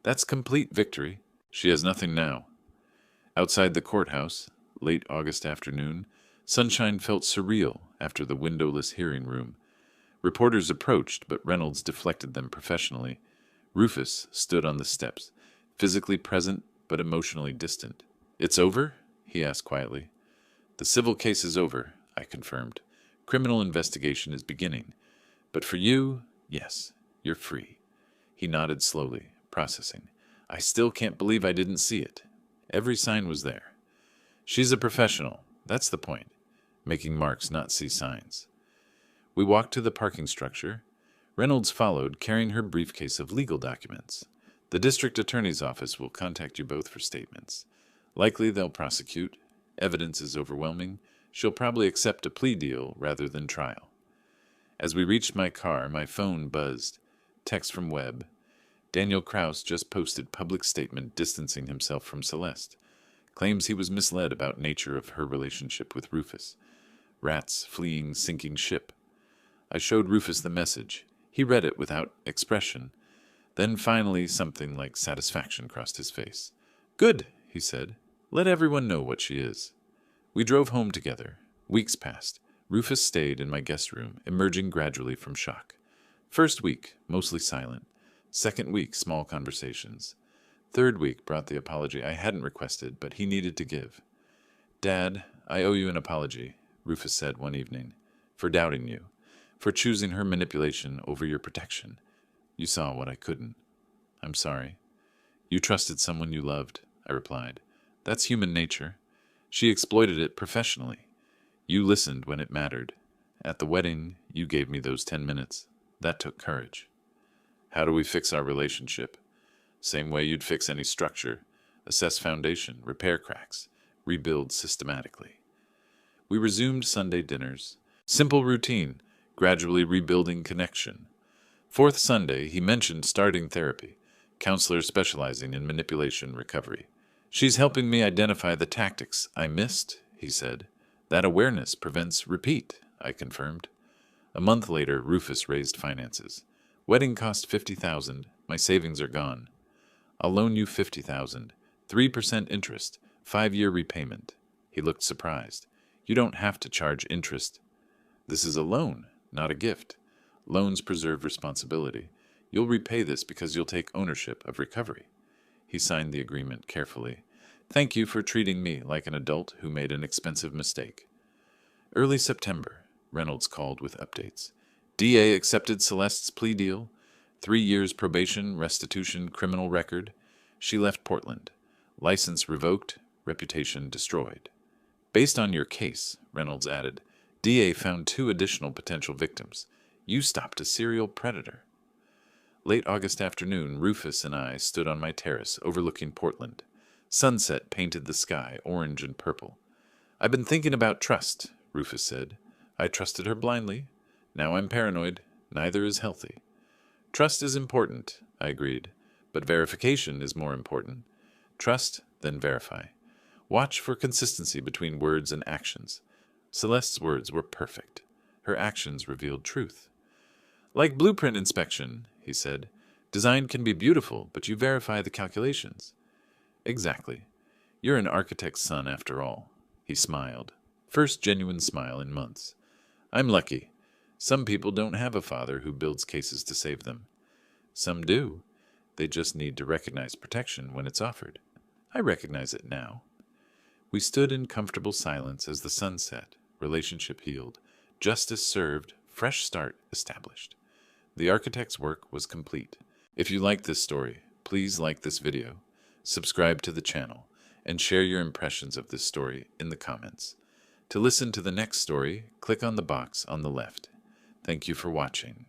That's complete victory. She has nothing now. Outside the courthouse, late August afternoon, sunshine felt surreal after the windowless hearing room. Reporters approached, but Reynolds deflected them professionally. Rufus stood on the steps, physically present but emotionally distant. It's over? He asked quietly. The civil case is over, I confirmed. Criminal investigation is beginning. But for you, yes, you're free. He nodded slowly, processing. I still can't believe I didn't see it. Every sign was there. She's a professional. That's the point. Making marks, not see signs. We walked to the parking structure. Reynolds followed, carrying her briefcase of legal documents. The district attorney's office will contact you both for statements. Likely they'll prosecute. Evidence is overwhelming. She'll probably accept a plea deal rather than trial. As we reached my car, my phone buzzed. Text from Webb. Daniel Kraus just posted public statement distancing himself from Celeste. Claims he was misled about nature of her relationship with Rufus. Rats fleeing sinking ship. I showed Rufus the message. He read it without expression. Then finally something like satisfaction crossed his face. Good, he said. Let everyone know what she is. We drove home together. Weeks passed. Rufus stayed in my guest room, emerging gradually from shock. First week, mostly silent. Second week, small conversations. Third week brought the apology I hadn't requested, but he needed to give. Dad, I owe you an apology, Rufus said one evening, for doubting you, for choosing her manipulation over your protection. You saw what I couldn't. I'm sorry. You trusted someone you loved, I replied. That's human nature. She exploited it professionally. You listened when it mattered. At the wedding, you gave me those 10 minutes. That took courage. How do we fix our relationship? Same way you'd fix any structure. Assess foundation, repair cracks, rebuild systematically. We resumed Sunday dinners. Simple routine, gradually rebuilding connection. Fourth Sunday, he mentioned starting therapy, counselor specializing in manipulation recovery. She's helping me identify the tactics I missed, he said. That awareness prevents repeat, I confirmed. A month later, Rufus raised finances. Wedding cost $50,000. My savings are gone. I'll loan you $50,000. 3% interest. 5-year repayment. He looked surprised. You don't have to charge interest. This is a loan, not a gift. Loans preserve responsibility. You'll repay this because you'll take ownership of recovery. He signed the agreement carefully. Thank you for treating me like an adult who made an expensive mistake. Early September, Reynolds called with updates. DA accepted Celeste's plea deal. 3 years probation, restitution, criminal record. She left Portland. License revoked, reputation destroyed. Based on your case, Reynolds added, DA found 2 additional potential victims. You stopped a serial predator. Late August afternoon, Rufus and I stood on my terrace overlooking Portland. Sunset painted the sky orange and purple. I've been thinking about trust, Rufus said. I trusted her blindly. Now I'm paranoid. Neither is healthy. Trust is important, I agreed, but verification is more important. Trust, then verify. Watch for consistency between words and actions. Celeste's words were perfect. Her actions revealed truth. Like blueprint inspection, he said, design can be beautiful, but you verify the calculations. Exactly. You're an architect's son after all. He smiled. First genuine smile in months. I'm lucky. Some people don't have a father who builds cases to save them. Some do. They just need to recognize protection when it's offered. I recognize it now. We stood in comfortable silence as the sun set, relationship healed, justice served, fresh start established. The architect's work was complete. If you like this story, please like this video, subscribe to the channel, and share your impressions of this story in the comments. To listen to the next story, click on the box on the left. Thank you for watching.